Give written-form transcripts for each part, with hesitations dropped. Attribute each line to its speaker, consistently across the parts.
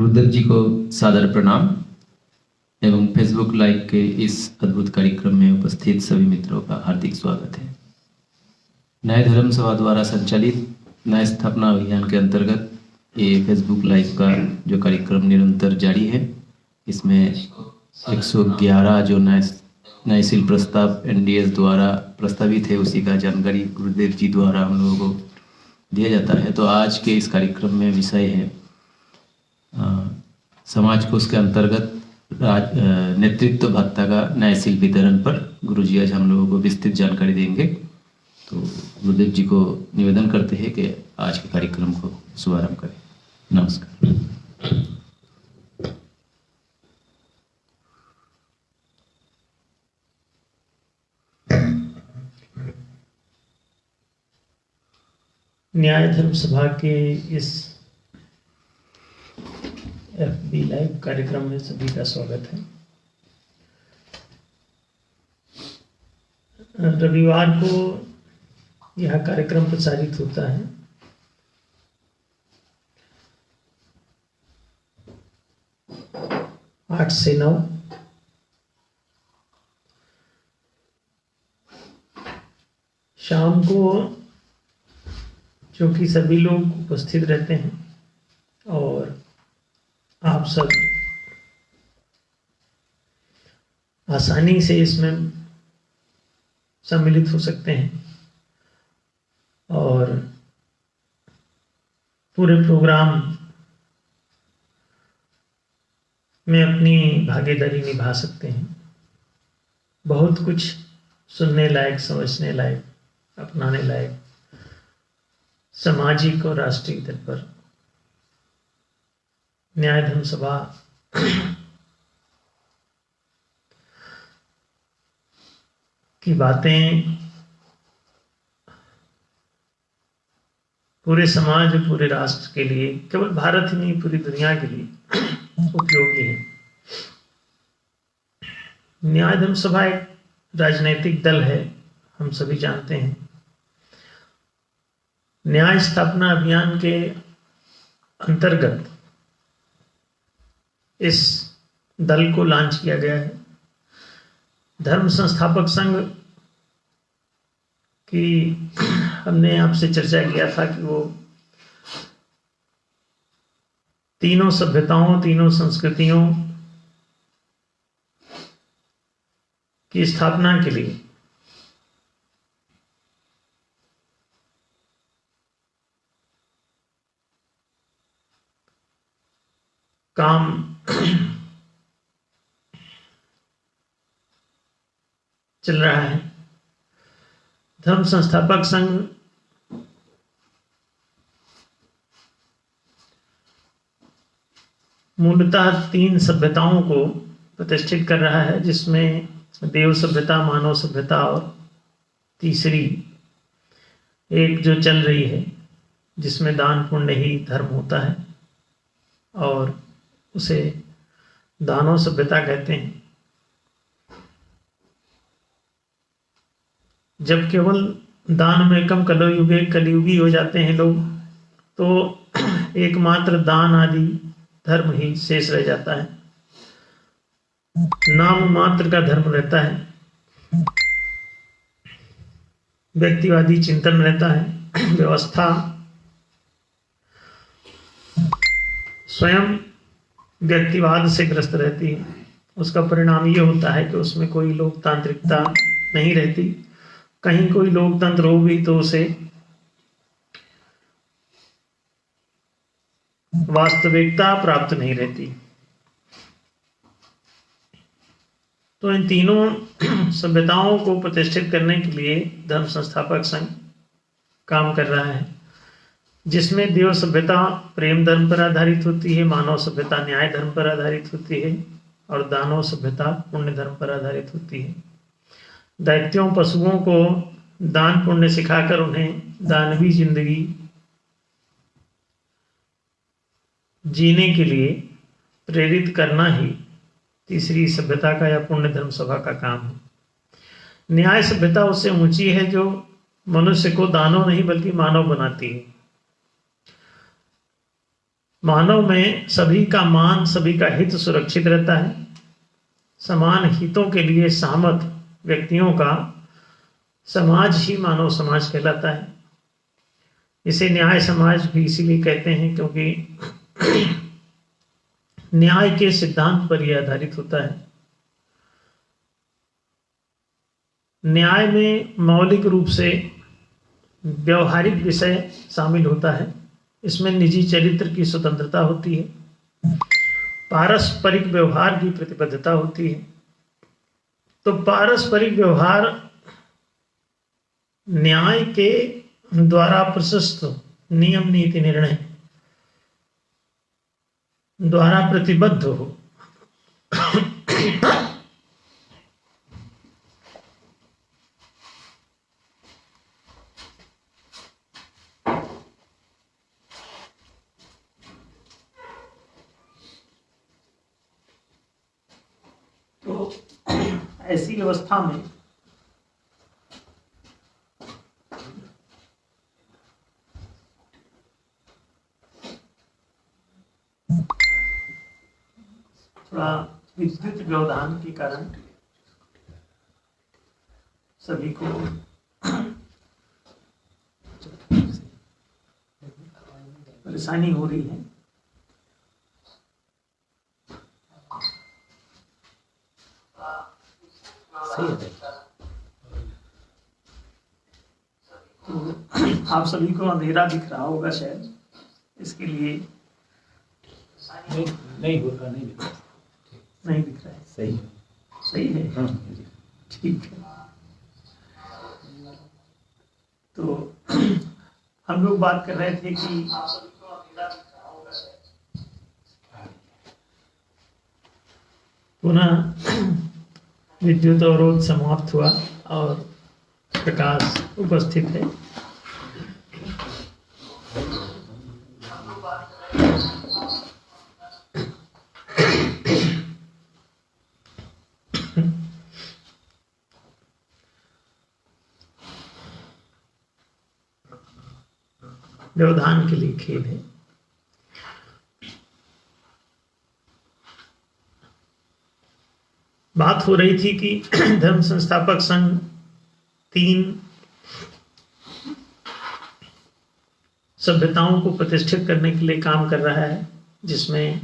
Speaker 1: गुरुदेव जी को सादर प्रणाम एवं फेसबुक लाइव के इस अद्भुत कार्यक्रम में उपस्थित सभी मित्रों का हार्दिक स्वागत है। नए धर्म सभा द्वारा संचालित नए स्थापना अभियान के अंतर्गत ये फेसबुक लाइव का जो कार्यक्रम निरंतर जारी है, इसमें 111 जो नए शिल प्रस्ताव NDS द्वारा प्रस्तावित है, उसी का जानकारी गुरुदेव जी द्वारा हम लोगों को दिया जाता है। तो आज के इस कार्यक्रम में विषय है समाज कोष के अंतर्गत नेतृत्व भत्ता का नए शिल वितरण पर गुरुजी आज हम लोगों को विस्तृत जानकारी देंगे। तो गुरुदेव जी को निवेदन करते हैं कि आज के कार्यक्रम को शुभारंभ करें। नमस्कार।
Speaker 2: न्याय धर्म सभा के इस FB लाइव कार्यक्रम में सभी का स्वागत है। रविवार को यह कार्यक्रम प्रसारित होता है। आठ से 9 शाम को, जो कि सभी लोग उपस्थित रहते हैं और आप सब आसानी से इसमें सम्मिलित हो सकते हैं और पूरे प्रोग्राम में अपनी भागीदारी निभा सकते हैं। बहुत कुछ सुनने लायक, समझने लायक, अपनाने लायक सामाजिक और राष्ट्रीय स्तर पर न्याय धर्म सभा की बातें पूरे समाज, पूरे राष्ट्र के लिए, केवल भारत ही नहीं पूरी दुनिया के लिए उपयोगी है। न्याय धर्म सभा एक राजनैतिक दल है, हम सभी जानते हैं। न्याय स्थापना अभियान के अंतर्गत इस दल को लॉन्च किया गया है। धर्म संस्थापक संघ की हमने आपसे चर्चा किया था कि वो तीनों सभ्यताओं, तीनों संस्कृतियों की स्थापना के लिए काम चल रहा है। धर्म संस्थापक संघ मूलतः 3 सभ्यताओं को प्रतिष्ठित कर रहा है, जिसमें देव सभ्यता, मानव सभ्यता और तीसरी एक जो चल रही है, जिसमें दान पुण्य ही धर्म होता है और उसे दानव सभ्यता कहते हैं। जब केवल दान में कम कलयुगी हो जाते हैं लोग, तो एकमात्र दान आदि धर्म ही शेष रह जाता है। नाम मात्र का धर्म रहता है, व्यक्तिवादी चिंतन रहता है, व्यवस्था स्वयं व्यक्तिवाद से ग्रस्त रहती है। उसका परिणाम ये होता है कि उसमें कोई लोकतांत्रिकता नहीं रहती। कहीं कोई लोकतंत्र हो भी तो उसे वास्तविकता प्राप्त नहीं रहती। तो इन तीनों सभ्यताओं को प्रतिष्ठित करने के लिए धर्म संस्थापक संघ काम कर रहा है, जिसमें देव सभ्यता प्रेम धर्म पर आधारित होती है, मानव सभ्यता न्याय धर्म पर आधारित होती है और दानव सभ्यता पुण्य धर्म पर आधारित होती है। दैत्यों, पशुओं को दान पुण्य सिखाकर उन्हें दानवी जिंदगी जीने के लिए प्रेरित करना ही तीसरी सभ्यता का या पुण्य धर्म सभा का काम है। न्याय सभ्यता उससे ऊंची है जो मनुष्य को दानव नहीं बल्कि मानव बनाती है। मानव में सभी का मान, सभी का हित सुरक्षित रहता है। समान हितों के लिए सहमत व्यक्तियों का समाज ही मानव समाज कहलाता है। इसे न्याय समाज भी इसीलिए कहते हैं क्योंकि न्याय के सिद्धांत पर यह आधारित होता है। न्याय में मौलिक रूप से व्यवहारिक विषय शामिल होता है। इसमें निजी चरित्र की स्वतंत्रता होती है, पारस्परिक व्यवहार की प्रतिबद्धता होती है। तो पारस्परिक व्यवहार न्याय के द्वारा प्रशस्त नियम, नीति, निर्णय द्वारा प्रतिबद्ध हो। तो ऐसी व्यवस्था में थोड़ा विद्युत व्यवधान के कारण सभी को परेशानी हो रही है। तो आप सभी को अंधेरा दिख रहा होगा शायद, इसके लिए
Speaker 1: नहीं दिख रहा है।
Speaker 2: सही है।
Speaker 1: हाँ।
Speaker 2: ठीक है। तो हम लोग बात कर रहे थे कि पुनः विद्युत अवरोध समाप्त हुआ और प्रकाश उपस्थित है। व्यवधान के लिए खेल है। बात हो रही थी कि धर्म संस्थापक संघ 3 सभ्यताओं को प्रतिष्ठित करने के लिए काम कर रहा है, जिसमें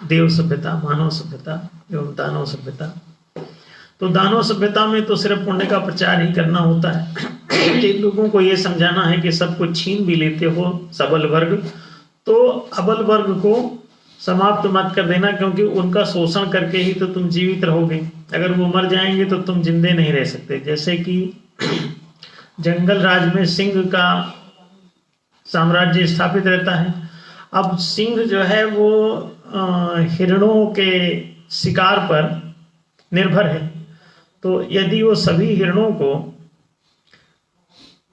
Speaker 2: देव सभ्यता, मानव सभ्यता एवं दानव सभ्यता। तो दानव सभ्यता में तो सिर्फ पुण्य का प्रचार ही करना होता है। जिन लोगों को यह समझाना है कि सब कुछ छीन भी लेते हो सबल वर्ग, तो अबल वर्ग को समाप्त मत कर देना, क्योंकि उनका शोषण करके ही तो तुम जीवित रहोगे। अगर वो मर जाएंगे तो तुम जिंदे नहीं रह सकते। जैसे कि जंगल राज में सिंह का साम्राज्य स्थापित रहता है। अब सिंह जो है वो हिरणों के शिकार पर निर्भर है। तो यदि वो सभी हिरणों को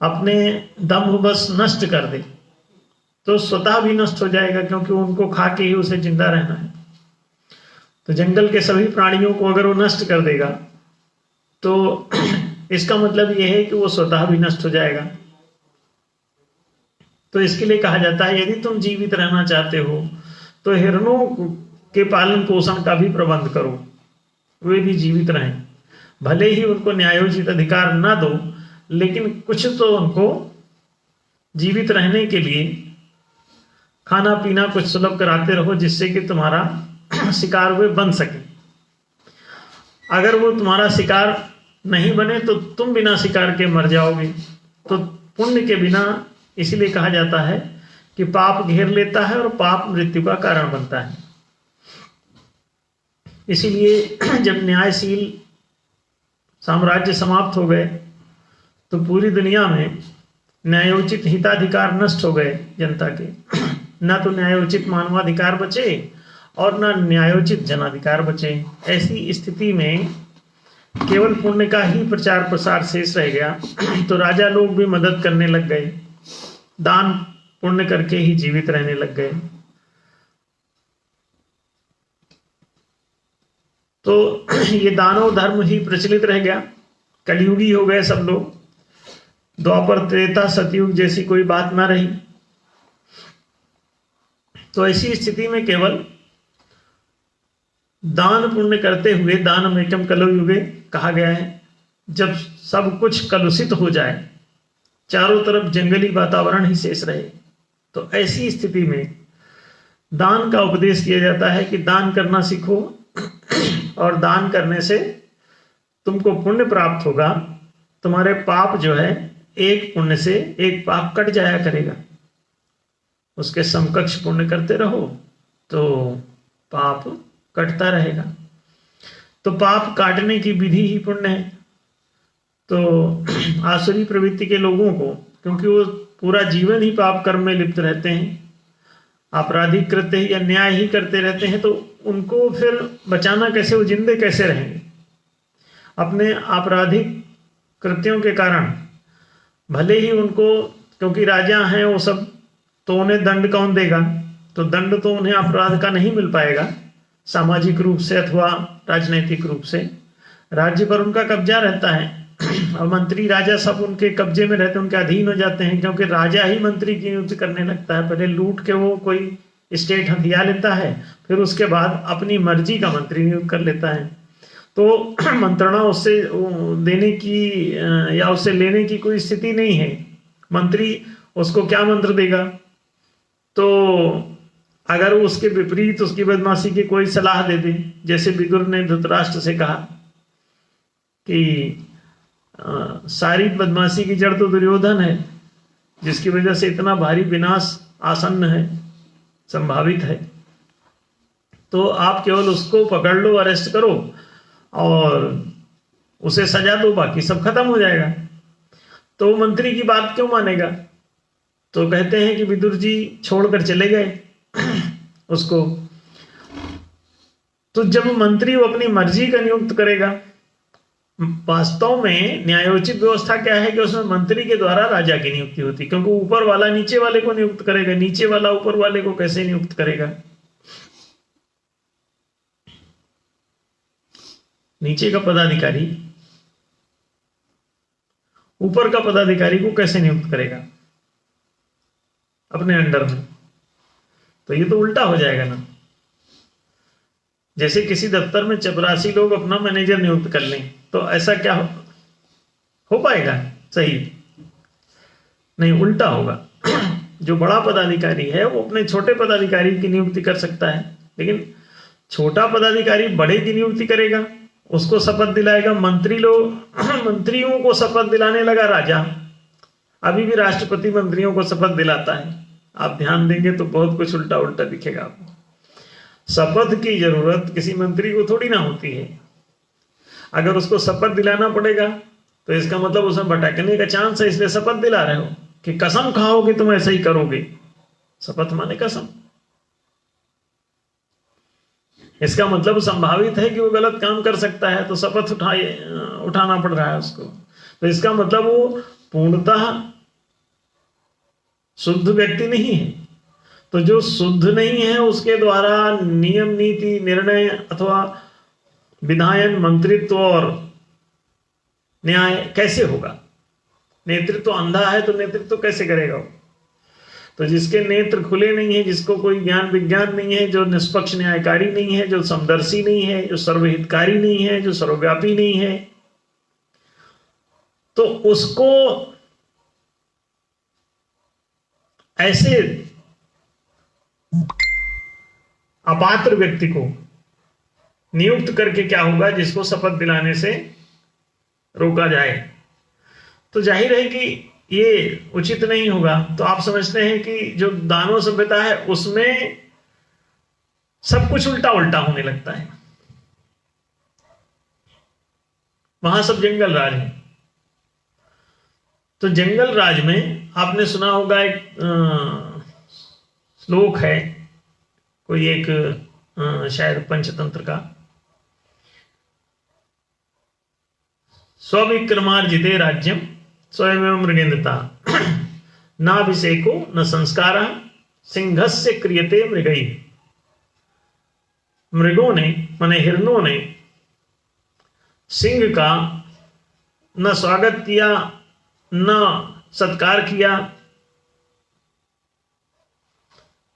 Speaker 2: अपने दंभवश नष्ट कर दे तो स्वतः भी नष्ट हो जाएगा, क्योंकि उनको खा के ही उसे जिंदा रहना है। तो जंगल के सभी प्राणियों को अगर वो नष्ट कर देगा तो इसका मतलब यह है कि वो स्वतः भी नष्ट हो जाएगा। तो इसके लिए कहा जाता है यदि तुम जीवित रहना चाहते हो तो हिरणों के पालन पोषण का भी प्रबंध करो, वे भी जीवित रहें। भले ही उनको न्यायोचित अधिकार ना दो, लेकिन कुछ तो उनको जीवित रहने के लिए खाना पीना कुछ सुलभ कराते रहो, जिससे कि तुम्हारा शिकार वे बन सके। अगर वो तुम्हारा शिकार नहीं बने तो तुम बिना शिकार के मर जाओगे। तो पुण्य के बिना, इसीलिए कहा जाता है कि पाप घेर लेता है और पाप मृत्यु का कारण बनता है। इसीलिए जब न्यायशील साम्राज्य समाप्त हो गए तो पूरी दुनिया में न्यायोचित हिताधिकार नष्ट हो गए जनता के। न तो न्यायोचित मानवाधिकार बचे और न न्यायोचित जनाधिकार बचे। ऐसी स्थिति में केवल पुण्य का ही प्रचार प्रसार शेष रह गया। तो राजा लोग भी मदद करने लग गए, दान पुण्य करके ही जीवित रहने लग गए। तो ये दानव धर्म ही प्रचलित रह गया। कलयुगी हो गए सब लोग। द्वापर त्रेता सतयुग जैसी कोई बात ना रही। तो ऐसी स्थिति में केवल दान पुण्य करते हुए, दान एकम कलौ युगे कहा गया है, जब सब कुछ कलुषित हो जाए, चारों तरफ जंगली वातावरण ही शेष रहे, तो ऐसी स्थिति में दान का उपदेश किया जाता है कि दान करना सीखो और दान करने से तुमको पुण्य प्राप्त होगा। तुम्हारे पाप जो है, एक पुण्य से एक पाप कट जाया करेगा। उसके समकक्ष पुण्य करते रहो तो पाप कटता रहेगा। तो पाप काटने की विधि ही पुण्य है। तो आसुरी प्रवृत्ति के लोगों को, क्योंकि वो पूरा जीवन ही पाप कर्म में लिप्त रहते हैं, आपराधिक कृत्य या न्याय ही करते रहते हैं, तो उनको फिर बचाना कैसे, वो जिंदे कैसे रहेंगे। अपने आपराधिक कृत्यों के कारण भले ही उनको, क्योंकि राजा हैं वो सब, तो उन्हें दंड कौन देगा, तो दंड तो उन्हें अपराध का नहीं मिल पाएगा सामाजिक रूप से अथवा राजनैतिक रूप से। राज्य पर उनका कब्जा रहता है और मंत्री राजा सब उनके कब्जे में रहते हैं, उनके अधीन हो जाते हैं, क्योंकि राजा ही मंत्री की नियुक्ति करने लगता है। पहले लूट के वो कोई स्टेट हथिया लेता है, फिर उसके बाद अपनी मर्जी का मंत्री नियुक्त कर लेता है। तो मंत्रणा उससे देने की या उससे लेने की कोई स्थिति नहीं है। मंत्री उसको क्या मंत्र देगा, तो अगर वो उसके विपरीत उसकी बदमाशी की कोई सलाह दे दे, जैसे विदुर ने धृतराष्ट्र से कहा कि सारी बदमाशी की जड़ तो दुर्योधन है, जिसकी वजह से इतना भारी विनाश आसन्न है, संभावित है, तो आप केवल उसको पकड़ लो, अरेस्ट करो और उसे सजा दो, बाकी सब खत्म हो जाएगा। तो मंत्री की बात क्यों मानेगा। तो कहते हैं कि विदुर जी छोड़कर चले गए उसको। तो जब मंत्री वो अपनी मर्जी का नियुक्त करेगा, वास्तव में न्यायोचित व्यवस्था क्या है कि उसमें मंत्री के द्वारा राजा की नियुक्ति होती, क्योंकि ऊपर वाला नीचे वाले को नियुक्त करेगा, नीचे वाला ऊपर वाले को कैसे नियुक्त करेगा। नीचे का पदाधिकारी ऊपर का पदाधिकारी को कैसे नियुक्त करेगा अपने अंडर में, तो ये तो उल्टा हो जाएगा ना। जैसे किसी दफ्तर में चपरासी लोग अपना मैनेजर नियुक्त कर लें, तो ऐसा क्या हो पाएगा सही? नहीं, उल्टा होगा। जो बड़ा पदाधिकारी है वो अपने छोटे पदाधिकारी की नियुक्ति कर सकता है, लेकिन छोटा पदाधिकारी बड़े की नियुक्ति करेगा, उसको शपथ दिलाएगा। मंत्रियों को शपथ दिलाने लगा राजा। अभी भी राष्ट्रपति मंत्रियों को शपथ दिलाता है। आप ध्यान देंगे तो बहुत कुछ उल्टा उल्टा दिखेगा आपको। शपथ की जरूरत किसी मंत्री को थोड़ी ना होती है। अगर उसको शपथ दिलाना पड़ेगा तो इसका मतलब उसमें भटकने का चांस है, इसलिए शपथ दिला रहे हो कि कसम खाओगे तुम ऐसा ही करोगे। शपथ माने कसम। इसका मतलब संभावित है कि वो गलत काम कर सकता है, तो शपथ उठाना पड़ रहा है उसको। तो इसका मतलब वो पूर्णतः शुद्ध व्यक्ति नहीं है। तो जो शुद्ध नहीं है उसके द्वारा नियम, नीति, निर्णय अथवा विधायन, मंत्रित्व और न्याय कैसे होगा। नेतृत्व अंधा है तो नेतृत्व कैसे करेगा वो। तो जिसके नेत्र खुले नहीं है, जिसको कोई ज्ञान विज्ञान नहीं है, जो निष्पक्ष न्यायकारी नहीं है, जो समदर्शी नहीं है, जो सर्वहितकारी नहीं है, जो सर्वव्यापी नहीं है, तो उसको ऐसे अपात्र व्यक्ति को नियुक्त करके क्या होगा, जिसको शपथ दिलाने से रोका जाए। तो जाहिर है कि ये उचित नहीं होगा। तो आप समझते हैं कि जो दानव सभ्यता है उसमें सब कुछ उल्टा उल्टा होने लगता है। वहां सब जंगल राज है। तो जंगल राज में आपने सुना होगा एक श्लोक है, कोई एक शायद पंचतंत्र का, स्वविक्रमार्जिते राज्यम स्वयं मृगेन्द्रता नाभिषेको न संस्कार सिंहस्य क्रियते मृगई। मृगों ने माने हिरणों ने सिंह का न स्वागत किया न सत्कार किया,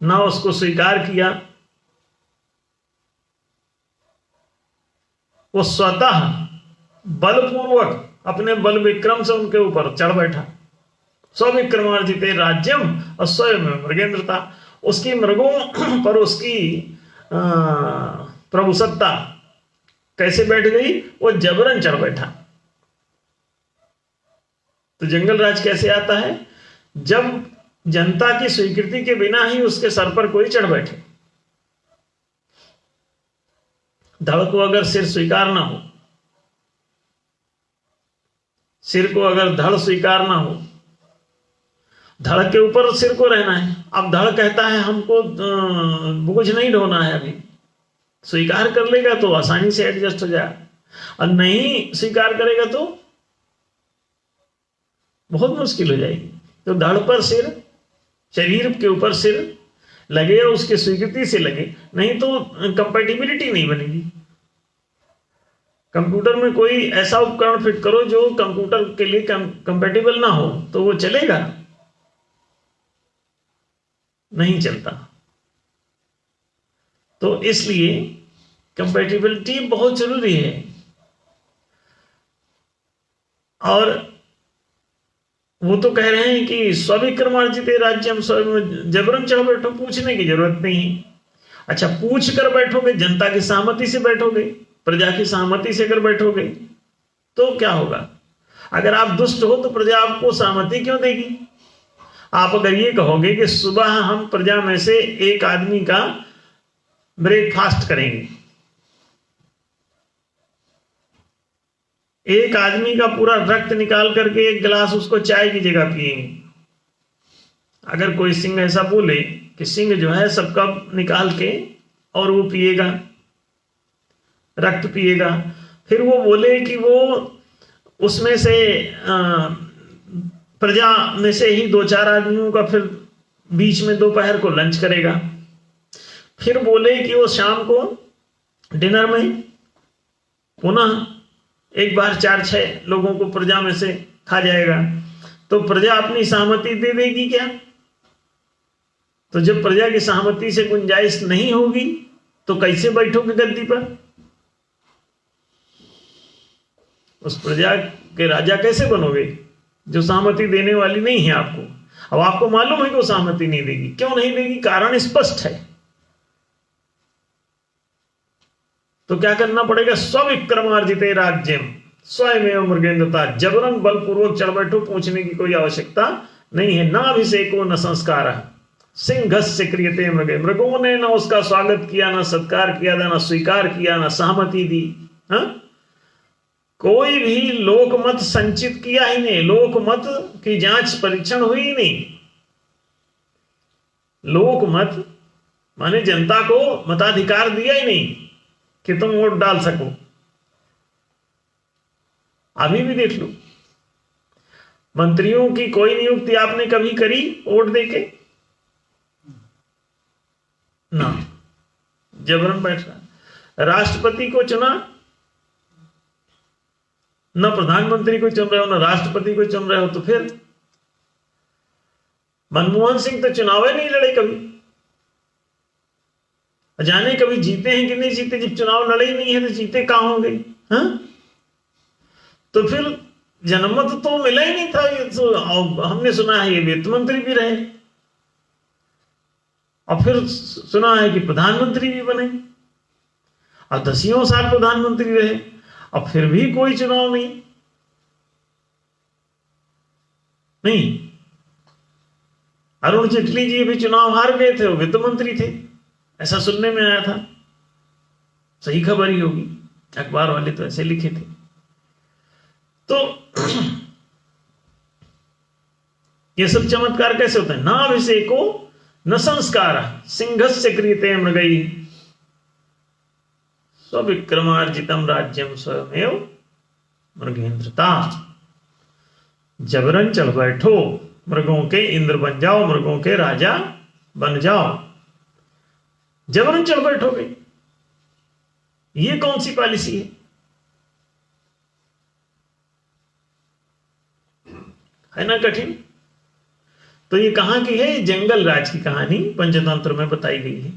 Speaker 2: ना उसको स्वीकार किया, वो स्वतः बलपूर्वक अपने बल विक्रम से उनके ऊपर चढ़ बैठा। स्वविक्रमार्जिते राज्यम और स्वयं मृगेंद्रता, उसकी मृगों पर उसकी प्रभुसत्ता कैसे बैठ गई? वो जबरन चढ़ बैठा। तो जंगल राज कैसे आता है? जब जनता की स्वीकृति के बिना ही उसके सर पर कोई चढ़ बैठे। धड़ को अगर सिर स्वीकार ना हो, सिर को अगर धड़ स्वीकार ना हो, धड़ के ऊपर सिर को रहना है। अब धड़ कहता है हमको बोझ नहीं ढोना है, अभी स्वीकार कर लेगा तो आसानी से एडजस्ट हो जाए, और नहीं स्वीकार करेगा तो बहुत मुश्किल हो जाएगी। तो धड़ पर सिर, शरीर के ऊपर सिर लगे और उसकी स्वीकृति से लगे, नहीं तो कंपैटिबिलिटी नहीं बनेगी। कंप्यूटर में कोई ऐसा उपकरण फिट करो जो कंप्यूटर के लिए कंपैटिबल ना हो, तो वो चलेगा? नहीं चलता। तो इसलिए कंपैटिबिलिटी बहुत जरूरी है। और वो तो कह रहे हैं कि स्वविक्रमार्जिते राज्यम स्वयं, जबरन चढ़ बैठो, पूछने की जरूरत नहीं है। अच्छा, पूछ कर बैठोगे, जनता की सहमति से बैठोगे, प्रजा की सहमति से अगर बैठोगे तो क्या होगा? अगर आप दुष्ट हो तो प्रजा आपको सहमति क्यों देगी? आप अगर ये कहोगे कि सुबह हम प्रजा में से एक आदमी का ब्रेकफास्ट करेंगे, एक आदमी का पूरा रक्त निकाल करके एक गिलास उसको चाय की जगह पिएंगे। अगर कोई सिंह ऐसा बोले कि सिंह जो है सबका निकाल के और वो पिएगा, रक्त पिएगा, फिर वो बोले कि वो उसमें से प्रजा में से ही 2-4 आदमियों का फिर बीच में दोपहर को लंच करेगा, फिर बोले कि वो शाम को डिनर में पुनः एक बार 4-6 लोगों को प्रजा में से खा जाएगा, तो प्रजा अपनी सहमति दे देगी क्या? तो जब प्रजा की सहमति से गुंजाइश नहीं होगी तो कैसे बैठोगे गद्दी पर? उस प्रजा के राजा कैसे बनोगे जो सहमति देने वाली नहीं है आपको? अब आपको मालूम है कि वो सहमति नहीं देगी। क्यों नहीं देगी? कारण स्पष्ट है। तो क्या करना पड़ेगा? स्वविक्रमार्जिते राज्यम स्वयमेव मृगेंद्रता, जबरन बलपूर्वक चढ़ बैठो, पूछने की कोई आवश्यकता नहीं है। ना अभिषेको न संस्कार सिंहस्य क्रियते मृगे, मृगों ने ना उसका स्वागत किया, ना सत्कार किया, ना स्वीकार किया, ना सहमति दी। कोई भी लोकमत संचित किया ही नहीं, लोकमत की जांच परीक्षण हुई ही नहीं। लोकमत माने जनता को मताधिकार दिया ही नहीं कि तुम वोट डाल सको। अभी भी देख लो, मंत्रियों की कोई नियुक्ति आपने कभी करी वोट देके? ना, जबरन बैठ रहा। राष्ट्रपति को चुना, न प्रधानमंत्री को चुन रहे हो, न राष्ट्रपति को चुन रहे हो, तो फिर मनमोहन सिंह तो चुनाव ही नहीं लड़े कभी। जाने कभी जीते हैं कि नहीं जीते? जब चुनाव लड़े ही नहीं है तो जीते कहां होंगे? तो फिर जनमत तो मिला ही नहीं था। तो हमने सुना है ये वित्त मंत्री भी रहे, और फिर सुना है कि प्रधानमंत्री भी बने, और 10 साल प्रधानमंत्री रहे, और फिर भी कोई चुनाव नहीं। अरुण जेटली जी भी चुनाव हार गए थे, वो वित्त मंत्री थे, ऐसा सुनने में आया था। सही खबर ही होगी, अखबार वाले तो ऐसे लिखे थे। तो ये सब चमत्कार कैसे होते हैं? ना अभिषेको न संस्कार सिंहस्य क्रियते मृगई स्वविक्रमार्जितम राज्यम स्वयमेव मृगेंद्रता। जबरन चढ़ बैठो, मृगों के इंद्र बन जाओ, मृगों के राजा बन जाओ, जबरन चढ़ बैठोगे। ये कौन सी पॉलिसी है ना? कठिन। तो ये कहाँ की है? जंगल राज की कहानी पंचतंत्र में बताई गई है।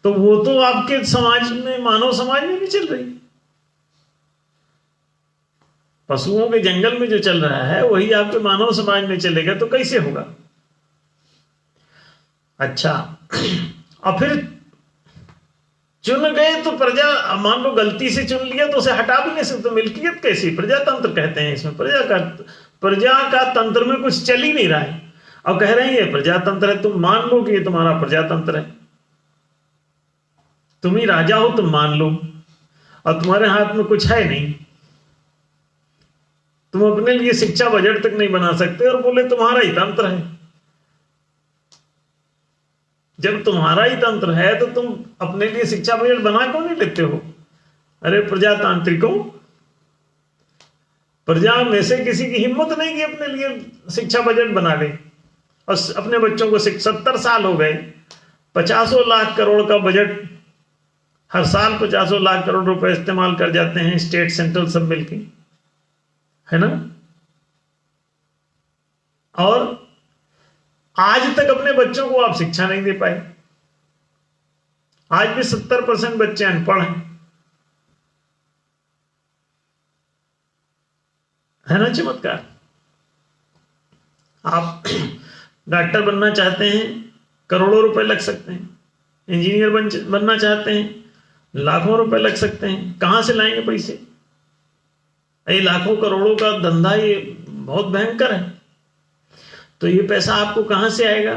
Speaker 2: तो वो तो आपके समाज में, मानव समाज में भी चल रही। पशुओं के जंगल में जो चल रहा है वही आपके मानव समाज में चलेगा, तो कैसे होगा? अच्छा, और फिर चुन गए तो प्रजा, मान लो गलती से चुन लिया तो उसे हटा भी नहीं सकते। तो मिल्कियत कैसी? प्रजातंत्र कहते हैं इसमें। प्रजा का तंत्र में कुछ चल ही नहीं रहा है और कह रहे हैं ये प्रजातंत्र है। तुम मान लो कि ये तुम्हारा प्रजातंत्र है, तुम ही राजा हो, तुम मान लो, और तुम्हारे हाथ में कुछ है नहीं। तुम अपने लिए शिक्षा बजट तक नहीं बना सकते और बोले तुम्हारा ही तंत्र है। जब तुम्हारा ही तंत्र है तो तुम अपने लिए शिक्षा बजट बना क्यों नहीं लेते हो? अरे प्रजातांत्रिकों, प्रजा में से किसी की हिम्मत नहीं कि अपने लिए शिक्षा बजट बना ले और अपने बच्चों को 70 साल हो गए, 50 लाख करोड़ का बजट, हर साल 50 लाख करोड़ रुपए इस्तेमाल कर जाते हैं स्टेट सेंट्रल सब मिलके, है ना? और आज तक अपने बच्चों को आप शिक्षा नहीं दे पाए। आज भी 70% बच्चे अनपढ़ हैं, है ना? चमत्कार। आप डॉक्टर बनना चाहते हैं, करोड़ों रुपए लग सकते हैं। इंजीनियर बनना चाहते हैं, लाखों रुपए लग सकते हैं। कहां से लाएंगे पैसे? ये लाखों करोड़ों का धंधा ये बहुत भयंकर है। तो ये पैसा आपको कहां से आएगा?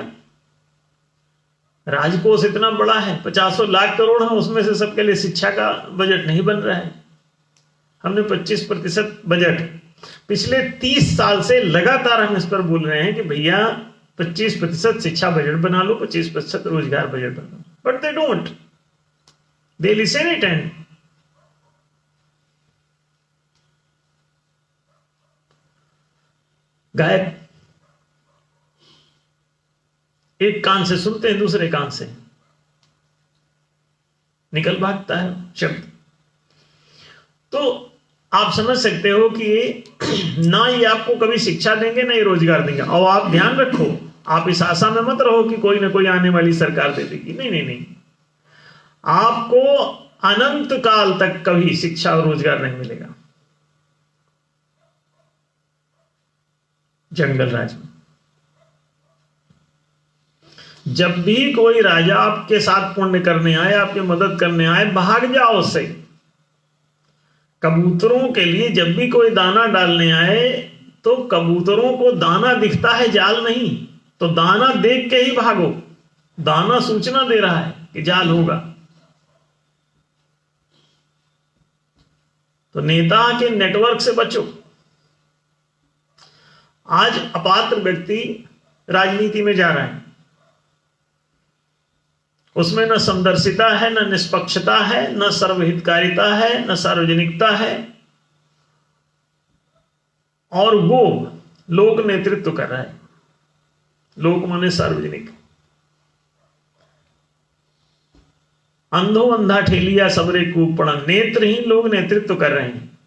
Speaker 2: राजकोष इतना बड़ा है, 50 लाख करोड़ है, उसमें से सबके लिए शिक्षा का बजट नहीं बन रहा है। हमने 25% बजट पिछले 30 साल से लगातार हम इस पर बोल रहे हैं कि भैया 25% शिक्षा बजट बना लो, 25% रोजगार बजट बना लो, but they don't, they listen it and गायब। एक कान से सुनते हैं, दूसरे कान से निकल भागता है शब्द। तो आप समझ सकते हो कि ये ना ये आपको कभी शिक्षा देंगे ना ये रोजगार देंगे। और आप ध्यान रखो, आप इस आशा में मत रहो कि कोई ना कोई आने वाली सरकार दे देगी। नहीं नहीं नहीं, आपको अनंत काल तक कभी शिक्षा और रोजगार नहीं मिलेगा जंगल राज में। जब भी कोई राजा आपके साथ पुण्य करने आए, आपकी मदद करने आए, भाग जाओ उससे। कबूतरों के लिए जब भी कोई दाना डालने आए तो कबूतरों को दाना दिखता है, जाल नहीं। तो दाना देख के ही भागो, दाना सूचना दे रहा है कि जाल होगा। तो नेता के नेटवर्क से बचो। आज अपात्र व्यक्ति राजनीति में जा रहा है, उसमें न समदर्शिता है, न निष्पक्षता है, न सर्वहितकारिता है, न सार्वजनिकता है, और वो लोक नेतृत्व कर रहा है। लोक माने सार्वजनिक। अंधो अंधा ठेलिया सबरे कूपड़ा, नेत्रहीन लोग नेतृत्व कर रहे हैं।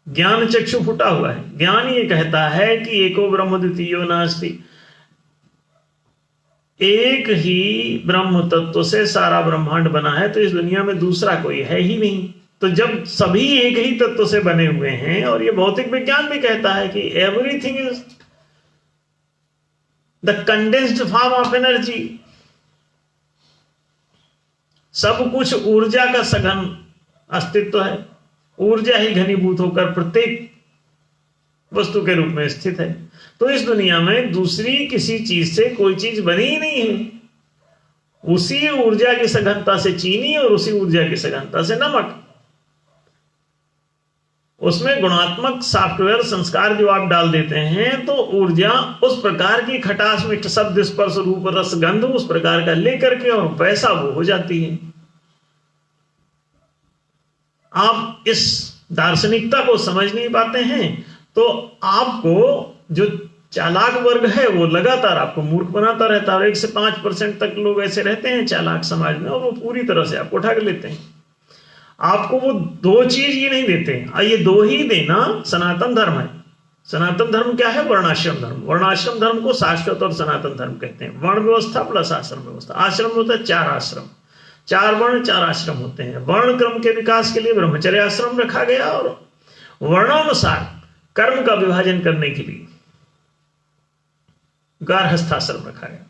Speaker 2: ज्ञान चक्षु फूटा हुआ है। ज्ञान ये कहता है कि एको ब्रह्म द्वितीयो नास्ति, एक ही ब्रह्म तत्व से सारा ब्रह्मांड बना है, तो इस दुनिया में दूसरा कोई है ही नहीं। तो जब सभी एक ही तत्व से बने हुए हैं, और ये भौतिक विज्ञान भी कहता है कि everything is the condensed form of energy, सब कुछ ऊर्जा का सघन अस्तित्व है। ऊर्जा ही घनीभूत होकर प्रत्येक वस्तु के रूप में स्थित है। तो इस दुनिया में दूसरी किसी चीज से कोई चीज बनी ही नहीं है। उसी ऊर्जा की सघनता से चीनी और उसी ऊर्जा की सघनता से नमक। उसमें गुणात्मक सॉफ्टवेयर संस्कार जो आप डाल देते हैं, तो ऊर्जा उस प्रकार की खटास मिष्ट शब्द स्पर्श रूप रस गंध उस प्रकार का लेकर के और वैसा वो हो जाती है। आप इस दार्शनिकता को समझ नहीं पाते हैं, तो आपको जो चालाक वर्ग है वो लगातार आपको मूर्ख बनाता रहता है। और 1 से 5% तक लोग ऐसे रहते हैं चालाक समाज में, और वो पूरी तरह से आपको ठग लेते हैं। आपको वो दो चीज ही नहीं देते, और ये दो ही देना सनातन धर्म है। सनातन धर्म क्या है? वर्णाश्रम धर्म। वर्णाश्रम धर्म को शाश्वत और सनातन धर्म कहते हैं। वर्ण व्यवस्था प्लस आश्रम व्यवस्था। आश्रम होता है 4 आश्रम, 4 वर्ण 4 आश्रम होते हैं। वर्ण क्रम के विकास के लिए ब्रह्मचर्य आश्रम रखा गया और वर्णानुसार कर्म का विभाजन करने के लिए गार्हस्थाश्रम रखा गया।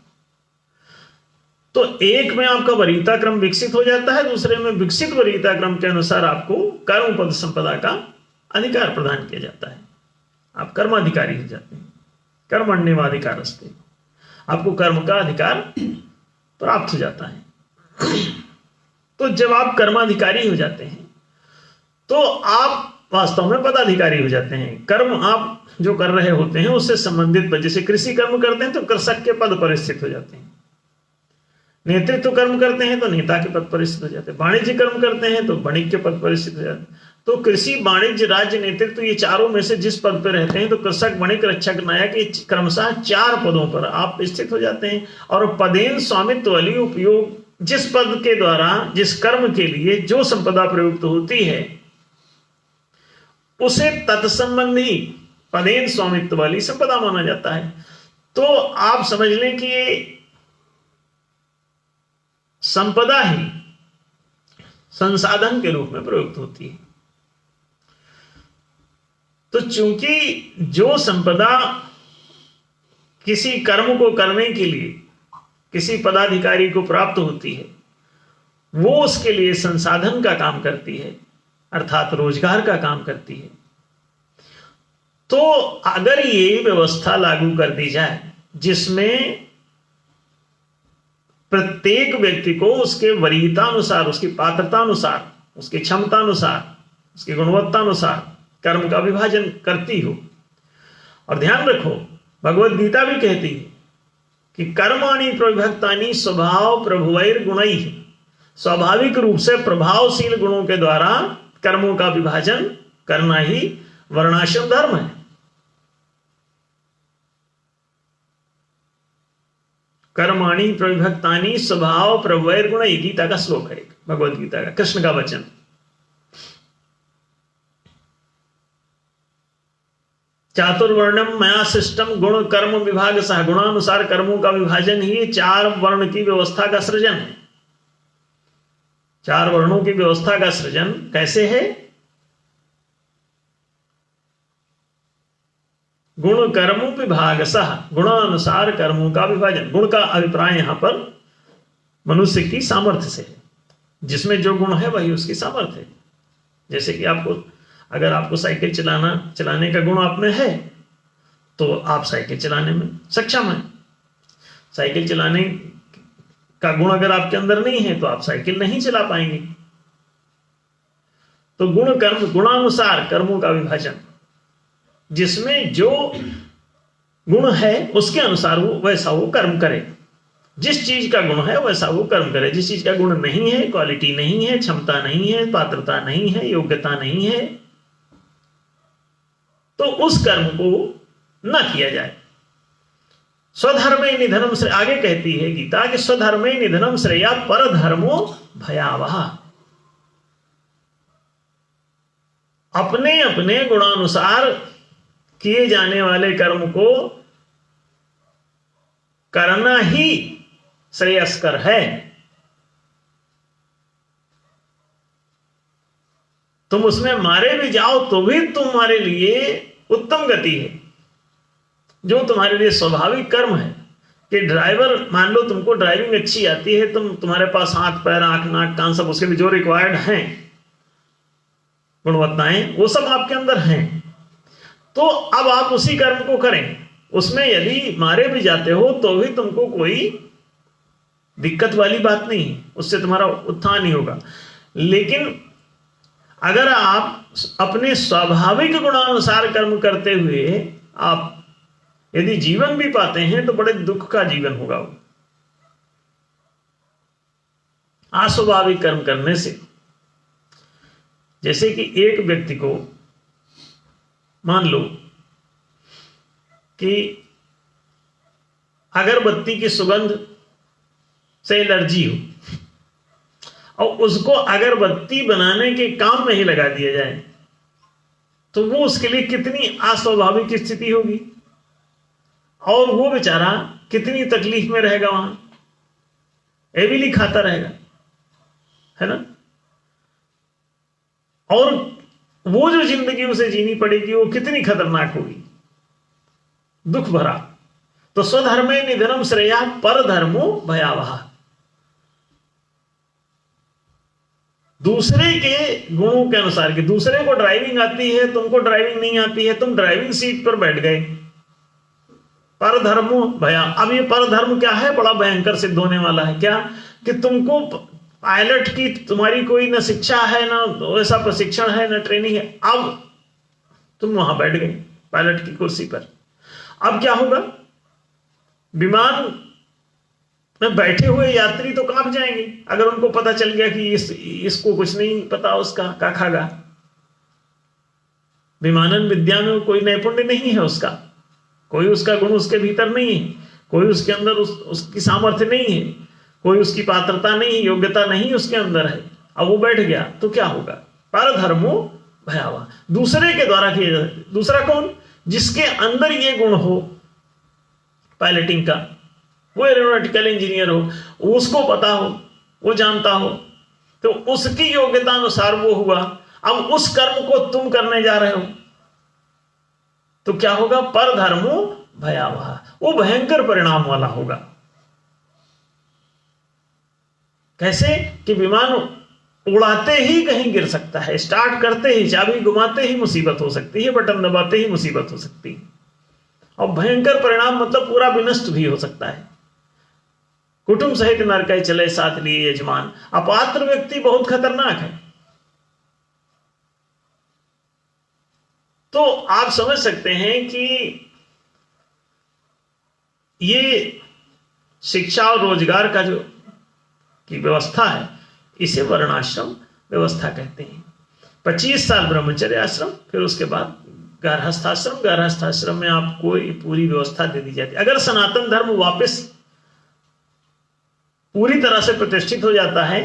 Speaker 2: तो एक में आपका वरीयता क्रम विकसित हो जाता है, दूसरे में विकसित वरीयता क्रम के अनुसार आपको कर्म पद संपदा का अधिकार प्रदान किया जाता है। आप कर्माधिकारी हो जाते हैं। कर्मण्येवाधिकार अस्ति, आपको कर्म का अधिकार प्राप्त हो जाता है। तो जब आप कर्माधिकारी हो जाते हैं तो आप वास्तव में पदाधिकारी हो जाते हैं। कर्म आप जो कर रहे होते हैं उससे संबंधित, जैसे कृषि कर्म करते हैं तो कृषक के पद पर स्थित हो जाते हैं। नेतृत्व कर्म करते हैं तो नेता के पद पर स्थित हो जाते हैं। वाणिज्य कर्म करते हैं तो वणिक के पद पर स्थित हो जाते हैं। तो कृषि, वाणिज्य, राज्य, नेतृत्व, ये चारों में से जिस पद पर रहते हैं तो कृषक, वणिक, रक्षक, नायक, ये क्रमशः 4 पदों पर आप स्थित हो जाते हैं। और पदेन स्वामित्व वाली उपयोग, जिस पद के द्वारा जिस कर्म के लिए जो संपदा प्रयुक्त होती है उसे तत्संबंधी पदेन स्वामित्व वाली संपदा माना जाता है। तो आप समझ लें कि ये संपदा ही संसाधन के रूप में प्रयुक्त होती है। तो चूंकि जो संपदा किसी कर्म को करने के लिए किसी पदाधिकारी को प्राप्त होती है वो उसके लिए संसाधन का काम करती है, अर्थात रोजगार का काम करती है। तो अगर ये व्यवस्था लागू कर दी जाए जिसमें प्रत्येक व्यक्ति को उसके वरीयता अनुसार, उसकी पात्रता अनुसार, उसकी क्षमता अनुसार, उसकी गुणवत्ता अनुसार कर्म का विभाजन करती हो। और ध्यान रखो, भगवत गीता भी कहती है कि कर्माणि प्रविभक्तानि स्वभाव प्रभुवैर गुणैः, स्वाभाविक रूप से प्रभावशील गुणों के द्वारा कर्मों का विभाजन करना ही वर्णाश्रम धर्म है। कर्माणि प्रविभक्तानि स्वभाव प्रभुवैर गुणैः, गीता का श्लोक है, भगवत गीता का, कृष्ण का वचन। चातुर्वर्णम मया सिस्टम गुण कर्म विभाग सह, गुणानुसार कर्मों का विभाजन ही 4 वर्ण की व्यवस्था का सृजन है। 4 वर्णों की व्यवस्था का सृजन कैसे है? गुण कर्म विभाग सह, गुणानुसार कर्मों का विभाजन। गुण का अभिप्राय यहां पर मनुष्य की सामर्थ्य से है, जिसमें जो गुण है वही उसकी सामर्थ्य है। जैसे कि अगर आपको साइकिल चलाने का गुण आप में है तो आप साइकिल चलाने में सक्षम हैं। साइकिल चलाने का गुण अगर आपके अंदर नहीं है तो आप साइकिल नहीं चला पाएंगे। तो गुण कर्म, गुणानुसार कर्मों का विभाजन, जिसमें जो गुण है उसके अनुसार वैसा वो कर्म करे। जिस चीज का गुण है वैसा वो कर्म करे। जिस चीज का गुण नहीं है, क्वालिटी नहीं है, क्षमता नहीं है, पात्रता नहीं है, योग्यता नहीं है, तो उस कर्म को न किया जाए। स्वधर्मे निधनम श्रेय, आगे कहती है गीता कि स्वधर्मे निधनम श्रेया पर धर्मो भयावह। अपने अपने गुणानुसार किए जाने वाले कर्म को करना ही श्रेयस्कर है। तुम उसमें मारे भी जाओ तो भी तुम्हारे लिए उत्तम गति है। जो तुम्हारे लिए स्वाभाविक कर्म है कि ड्राइवर, मान लो तुमको ड्राइविंग अच्छी आती है, तुम्हारे पास हाथ पैर आंख नाक कान सब उसके लिए जो रिक्वायर्ड हैं गुणवत्ताएं, वो सब आपके अंदर हैं। तो अब आप उसी कर्म को करें। उसमें यदि मारे भी जाते हो तो भी तुमको कोई दिक्कत वाली बात नहीं है, उससे तुम्हारा उत्थान ही होगा। लेकिन अगर आप अपने स्वाभाविक गुणानुसार कर्म करते हुए आप यदि जीवन भी पाते हैं तो बड़े दुख का जीवन होगा वो। अस्वाभाविक कर्म करने से, जैसे कि एक व्यक्ति को मान लो कि अगरबत्ती की सुगंध से एलर्जी हो और उसको अगरबत्ती बनाने के काम में ही लगा दिया जाए तो वो उसके लिए कितनी अस्वाभाविक स्थिति होगी, और वो बेचारा कितनी तकलीफ में रहेगा, वहां एविली खाता रहेगा, है ना। और वो जो जिंदगी उसे जीनी पड़ेगी वो कितनी खतरनाक होगी, दुख भरा। तो स्वधर्मे निधनम श्रेया पर धर्मो भयावह। दूसरे के गुणों के अनुसार, कि दूसरे को ड्राइविंग आती है, तुमको ड्राइविंग नहीं आती है, तुम ड्राइविंग सीट पर बैठ गए, पर धर्मो भया। अब ये पर धर्म क्या है, बड़ा भयंकर सिद्ध होने वाला है। क्या कि तुमको पायलट की तुम्हारी कोई न शिक्षा है, ना वैसा प्रशिक्षण है, न ट्रेनिंग है, अब तुम वहां बैठ गए पायलट की कुर्सी पर। अब क्या होगा, विमान में बैठे हुए यात्री तो कांप जाएंगे अगर उनको पता चल गया कि इसको कुछ नहीं पता, उसका क्या खागा। विमानन विद्या में कोई नैपुण्य नहीं है उसका, कोई उसका गुण उसके भीतर नहीं है, कोई उसके अंदर उसकी सामर्थ्य नहीं है, कोई उसकी पात्रता नहीं, योग्यता नहीं उसके अंदर है। अब वो बैठ गया तो क्या होगा, पर धर्मो भयावह। दूसरे के द्वारा किया जाता। दूसरा कौन, जिसके अंदर ये गुण हो पायलटिंग का, वो एरोनॉटिकल इंजीनियर हो, उसको पता हो, वो जानता हो, तो उसकी योग्यता अनुसार वो हुआ। अब उस कर्म को तुम करने जा रहे हो तो क्या होगा, पर धर्मो भयावह, वो भयंकर परिणाम वाला होगा। कैसे कि विमान उड़ाते ही कहीं गिर सकता है, स्टार्ट करते ही, चाबी घुमाते ही मुसीबत हो सकती है, बटन दबाते ही मुसीबत हो सकती है। और भयंकर परिणाम मतलब पूरा विनष्ट भी हो सकता है। कुटुंब सहित नरकै चले साथ लिए यजमान। अपात्र व्यक्ति बहुत खतरनाक है। तो आप समझ सकते हैं कि ये शिक्षा और रोजगार का जो की व्यवस्था है, इसे वर्णाश्रम व्यवस्था कहते हैं। 25 साल ब्रह्मचर्य आश्रम, फिर उसके बाद गारहस्थाश्रम। गारहस्थाश्रम में आपको पूरी व्यवस्था दे दी जाती है। अगर सनातन धर्म वापस पूरी तरह से प्रतिष्ठित हो जाता है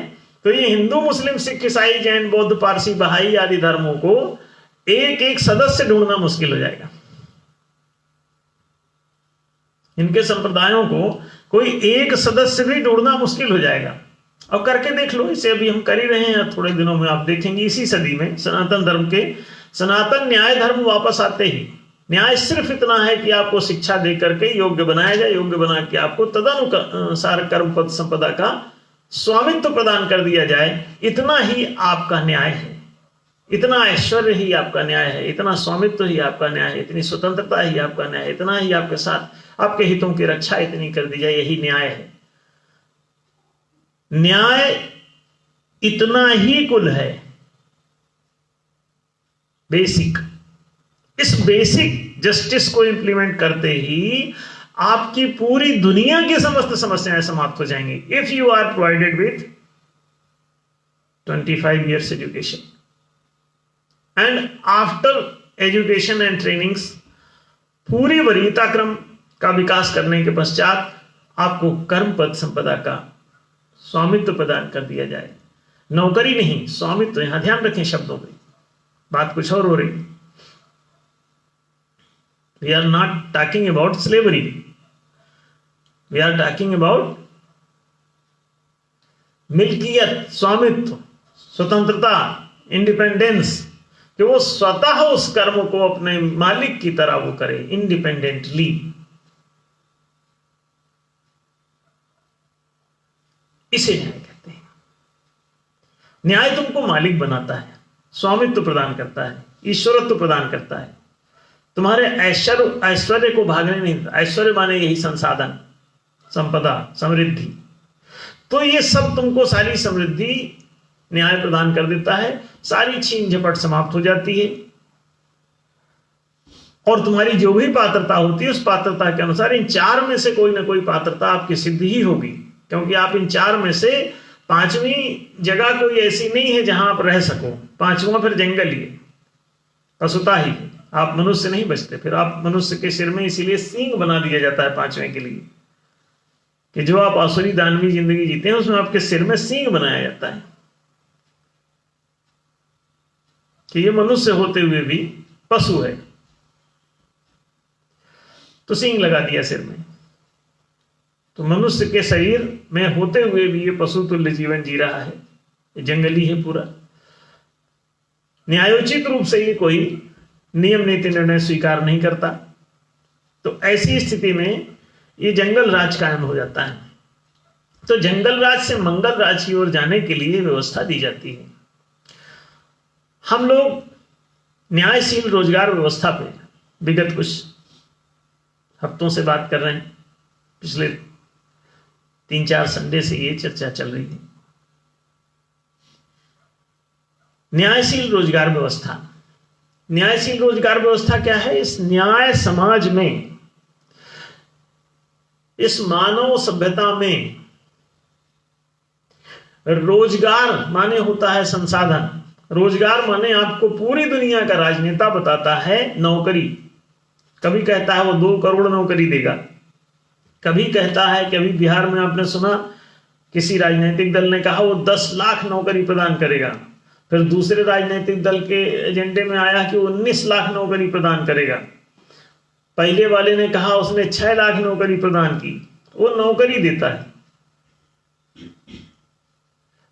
Speaker 2: तो ये हिंदू, मुस्लिम, सिख, ईसाई, जैन, बौद्ध, पारसी, बहाई आदि धर्मों को एक एक सदस्य ढूंढना मुश्किल हो जाएगा। इनके संप्रदायों को कोई एक सदस्य भी ढूंढना मुश्किल हो जाएगा। अब करके देख लो, इसे अभी हम कर ही रहे हैं, थोड़े दिनों में आप देखेंगे इसी सदी में सनातन धर्म के, सनातन न्याय धर्म वापस आते ही न्याय सिर्फ इतना है कि आपको शिक्षा दे करके योग्य बनाया जाए, योग्य बना के आपको तदनुसार कर्म पद संपदा का स्वामित्व प्रदान कर दिया जाए। इतना ही आपका न्याय है, इतना ऐश्वर्य ही आपका न्याय है, इतना स्वामित्व ही आपका न्याय है, इतनी स्वतंत्रता ही आपका न्याय है, इतना ही आपके साथ आपके हितों की रक्षा इतनी कर दी जाए, यही न्याय है। न्याय इतना ही कुल है, बेसिक। इस बेसिक जस्टिस को इंप्लीमेंट करते ही आपकी पूरी दुनिया की समस्त समस्याएं समाप्त हो जाएंगी। If you are provided with 25 years education and after education and trainings, पूरी वरीयता क्रम का विकास करने के पश्चात आपको कर्म पद संपदा का स्वामित्व प्रदान कर दिया जाए। नौकरी नहीं, स्वामित्व। यहां ध्यान रखें शब्दों में, बात कुछ और हो रही। We are not talking about slavery. We are talking about मिल्कियत, स्वामित्व, स्वतंत्रता, इंडिपेंडेंस, कि वो स्वतः उस कर्म को अपने मालिक की तरह वो करे, इंडिपेंडेंटली। इसे न्याय कहते हैं। न्याय तुमको मालिक बनाता है, स्वामित्व प्रदान करता है, ईश्वरत्व प्रदान करता है, तुम्हारे ऐश्वर्य को भागने नहीं देता। ऐश्वर्य माने यही संसाधन, संपदा, समृद्धि। तो ये सब तुमको सारी समृद्धि न्याय प्रदान कर देता है, सारी छीन झपट समाप्त हो जाती है, और तुम्हारी जो भी पात्रता होती है उस पात्रता के अनुसार इन चार में से कोई ना कोई पात्रता आपकी सिद्ध ही होगी, क्योंकि आप इन चार में से पांचवी जगह कोई ऐसी नहीं है जहां आप रह सको। पांचवा फिर जंगल ही है, पशुता ही है, आप मनुष्य नहीं बचते। फिर आप मनुष्य के सिर में इसीलिए सींग बना दिया जाता है पांचवें के लिए, कि जो आप आसुरी दानवी जिंदगी जीते हैं उसमें आपके सिर में सींग बनाया जाता है, कि ये मनुष्य होते हुए भी पशु है, तो सींग लगा दिया सिर में। तो मनुष्य के शरीर में होते हुए भी ये पशु तुल्य जीवन जी रहा है, ये जंगली है पूरा। न्यायोचित रूप से ये कोई नियम नीति निर्णय स्वीकार नहीं करता। तो ऐसी स्थिति में ये जंगल राज कायम हो जाता है। तो जंगल राज से मंगल राज की ओर जाने के लिए व्यवस्था दी जाती है। हम लोग न्यायशील रोजगार व्यवस्था पे विगत कुछ हफ्तों से बात कर रहे हैं, पिछले 3-4 संडे से ये चर्चा चल रही है। न्यायशील रोजगार व्यवस्था, न्यायशील रोजगार व्यवस्था क्या है? इस न्याय समाज में, इस मानव सभ्यता में रोजगार माने होता है संसाधन। रोजगार माने आपको पूरी दुनिया का राजनेता बताता है नौकरी। कभी कहता है वो 2 करोड़ नौकरी देगा, कभी कहता है कि अभी बिहार में आपने सुना किसी राजनीतिक दल ने कहा वो 10 लाख नौकरी प्रदान करेगा। फिर दूसरे राजनीतिक दल के एजेंडे में आया कि वो 19 लाख नौकरी प्रदान करेगा। पहले वाले ने कहा उसने 6 लाख नौकरी प्रदान की। वो नौकरी देता है।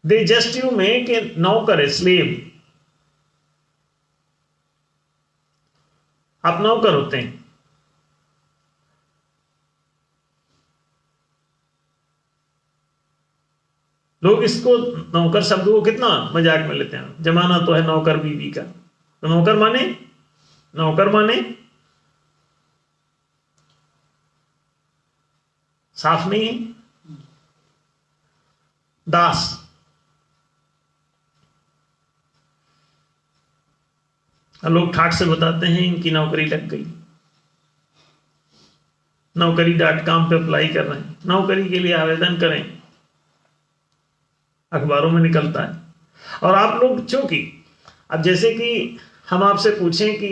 Speaker 2: They just you make a नौकर, ए स्लेव। आप नौकर होते हैं। लोग इसको नौकर शब्द को कितना मजाक में लेते हैं। जमाना तो है नौकर बीवी का। तो नौकर माने, नौकर माने साफ नहीं है, दास। लोग ठाट से बताते हैं इनकी नौकरी लग गई। नौकरी.com पे अप्लाई कर रहे हैं, नौकरी के लिए आवेदन करें, अखबारों में निकलता है। और आप लोग चूंकि अब जैसे कि हम आपसे पूछें कि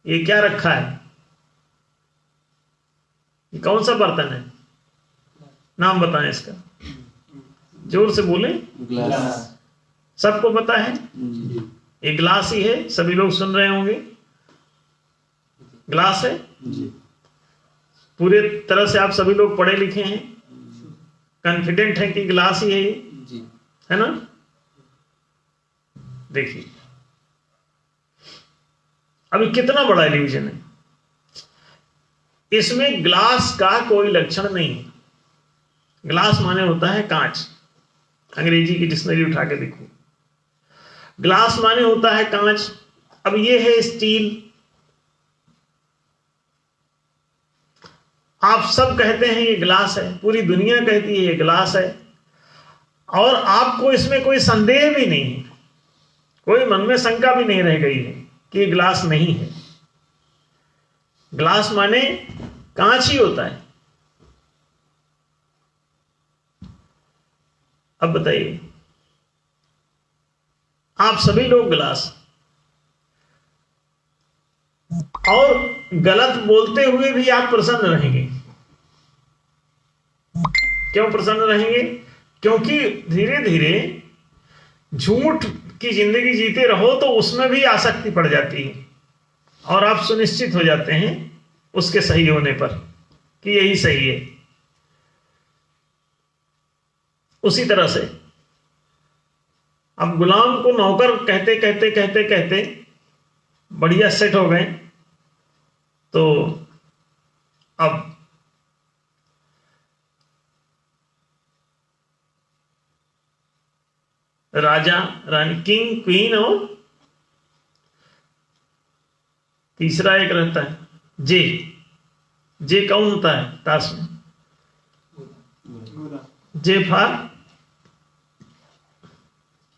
Speaker 2: ये क्या रखा है, ये कौन सा बर्तन है, नाम बताएं इसका, जोर से बोले।
Speaker 3: ग्लास।
Speaker 2: सबको पता है ये ग्लास ही है, सभी लोग सुन रहे होंगे। ग्लास है, पूरे तरह से आप सभी लोग पढ़े लिखे हैं, कॉन्फिडेंट हैं कि ग्लास ही है ये, है ना? देखिए अभी कितना बड़ा एलिविजन है। इसमें ग्लास का कोई लक्षण नहीं है। ग्लास माने होता है कांच। अंग्रेजी की डिक्शनरी उठा के देखो, ग्लास माने होता है कांच। अब ये है स्टील। आप सब कहते हैं ये ग्लास है, पूरी दुनिया कहती है ये ग्लास है, और आपको इसमें कोई संदेह भी नहीं है, कोई मन में शंका भी नहीं रह गई है कि ये ग्लास नहीं है। ग्लास माने कांच ही होता है। अब बताइए, आप सभी लोग ग्लास, और गलत बोलते हुए भी आप प्रसन्न रहेंगे। क्यों प्रसन्न रहेंगे? क्योंकि धीरे धीरे झूठ की जिंदगी जीते रहो तो उसमें भी आसक्ति पड़ जाती है, और आप सुनिश्चित हो जाते हैं उसके सही होने पर कि यही सही है। उसी तरह से अब गुलाम को नौकर कहते कहते कहते कहते बढ़िया सेट हो गए, तो अब राजा रानी, किंग, क्वीन, और तीसरा एक रहता है जे। जे कौन होता है ताश में? जे फार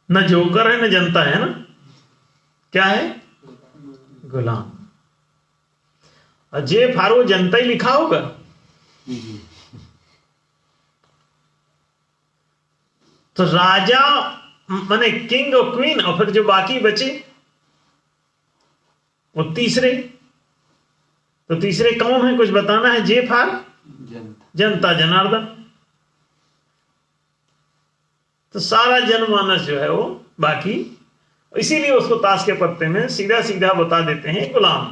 Speaker 2: न जोकर है न जनता है ना, क्या है? गुलाम। और जे फार वो जनता ही लिखा होगा। तो राजा माने किंग और क्वीन, और फिर जो बाकी बचे वो तीसरे। तो तीसरे कौन है, कुछ बताना है? जे फार जनता, जनार्दन। तो सारा जनमानस जो है वो बाकी इसीलिए उसको ताश के पत्ते में सीधा सीधा बता देते हैं गुलाम।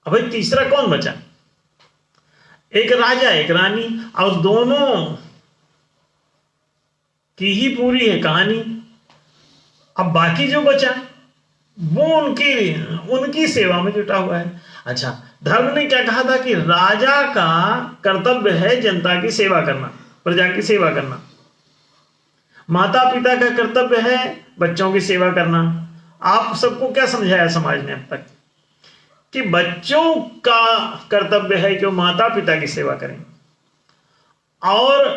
Speaker 2: अब भाई तीसरा कौन बचा? एक राजा एक रानी, और दोनों की ही पूरी है कहानी। अब बाकी जो बचा वो उनकी सेवा में जुटा हुआ है। अच्छा, धर्म ने क्या कहा था कि राजा का कर्तव्य है जनता की सेवा करना, प्रजा की सेवा करना। माता पिता का कर्तव्य है बच्चों की सेवा करना। आप सबको क्या समझाया समाज ने अब तक कि बच्चों का कर्तव्य है कि वो माता पिता की सेवा करें, और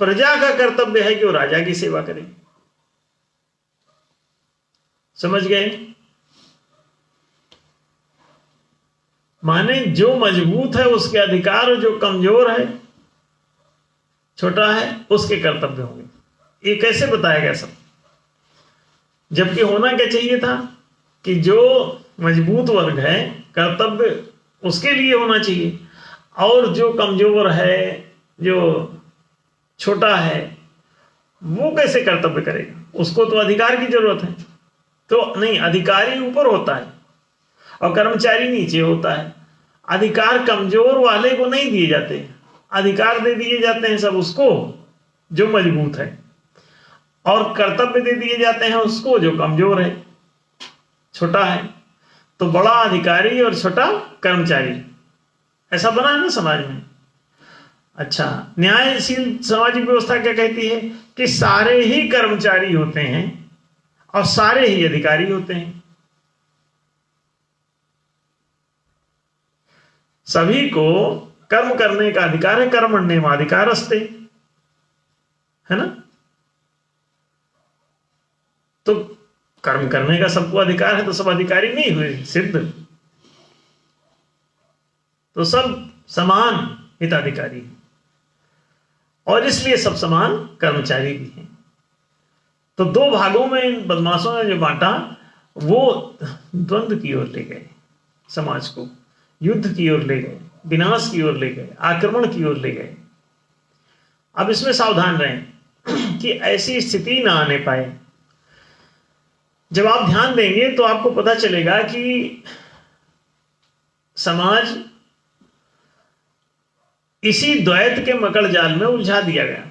Speaker 2: प्रजा का कर्तव्य है कि वो राजा की सेवा करें। समझ गए? माने जो मजबूत है उसके अधिकार, और जो कमजोर है छोटा है उसके कर्तव्य होंगे। ये कैसे बताया गया सब? जबकि होना क्या चाहिए था कि जो मजबूत वर्ग है कर्तव्य उसके लिए होना चाहिए, और जो कमजोर है, जो छोटा है, वो कैसे कर्तव्य करेगा? उसको तो अधिकार की जरूरत है। तो नहीं, अधिकारी ऊपर होता है और कर्मचारी नीचे होता है। अधिकार कमजोर वाले को नहीं दिए जाते, अधिकार दे दिए जाते हैं सब उसको जो मजबूत है, और कर्तव्य दे दिए जाते हैं उसको जो कमजोर है, छोटा है। तो बड़ा अधिकारी और छोटा कर्मचारी, ऐसा बना है ना समाज में। अच्छा, न्यायशील सामाजिक व्यवस्था क्या कहती है कि सारे ही कर्मचारी होते हैं और सारे ही अधिकारी होते हैं। सभी को कर्म करने का अधिकार है, कर्मण्येवाधिकारस्ते, है ना। तो कर्म करने का सबको अधिकार है, तो सब अधिकारी नहीं हुए सिद्ध, तो सब समान हिताधिकारी, और इसलिए सब समान कर्मचारी भी हैं। तो दो भागों में इन बदमाशों ने जो बांटा, वो द्वंद्व की ओर ले गए समाज को, युद्ध की ओर ले गए, विनाश की ओर ले गए, आक्रमण की ओर ले गए। अब इसमें सावधान रहें कि ऐसी स्थिति ना आने पाए। जब आप ध्यान देंगे तो आपको पता चलेगा कि समाज इसी द्वैत के मकड़ जाल में उलझा दिया गया।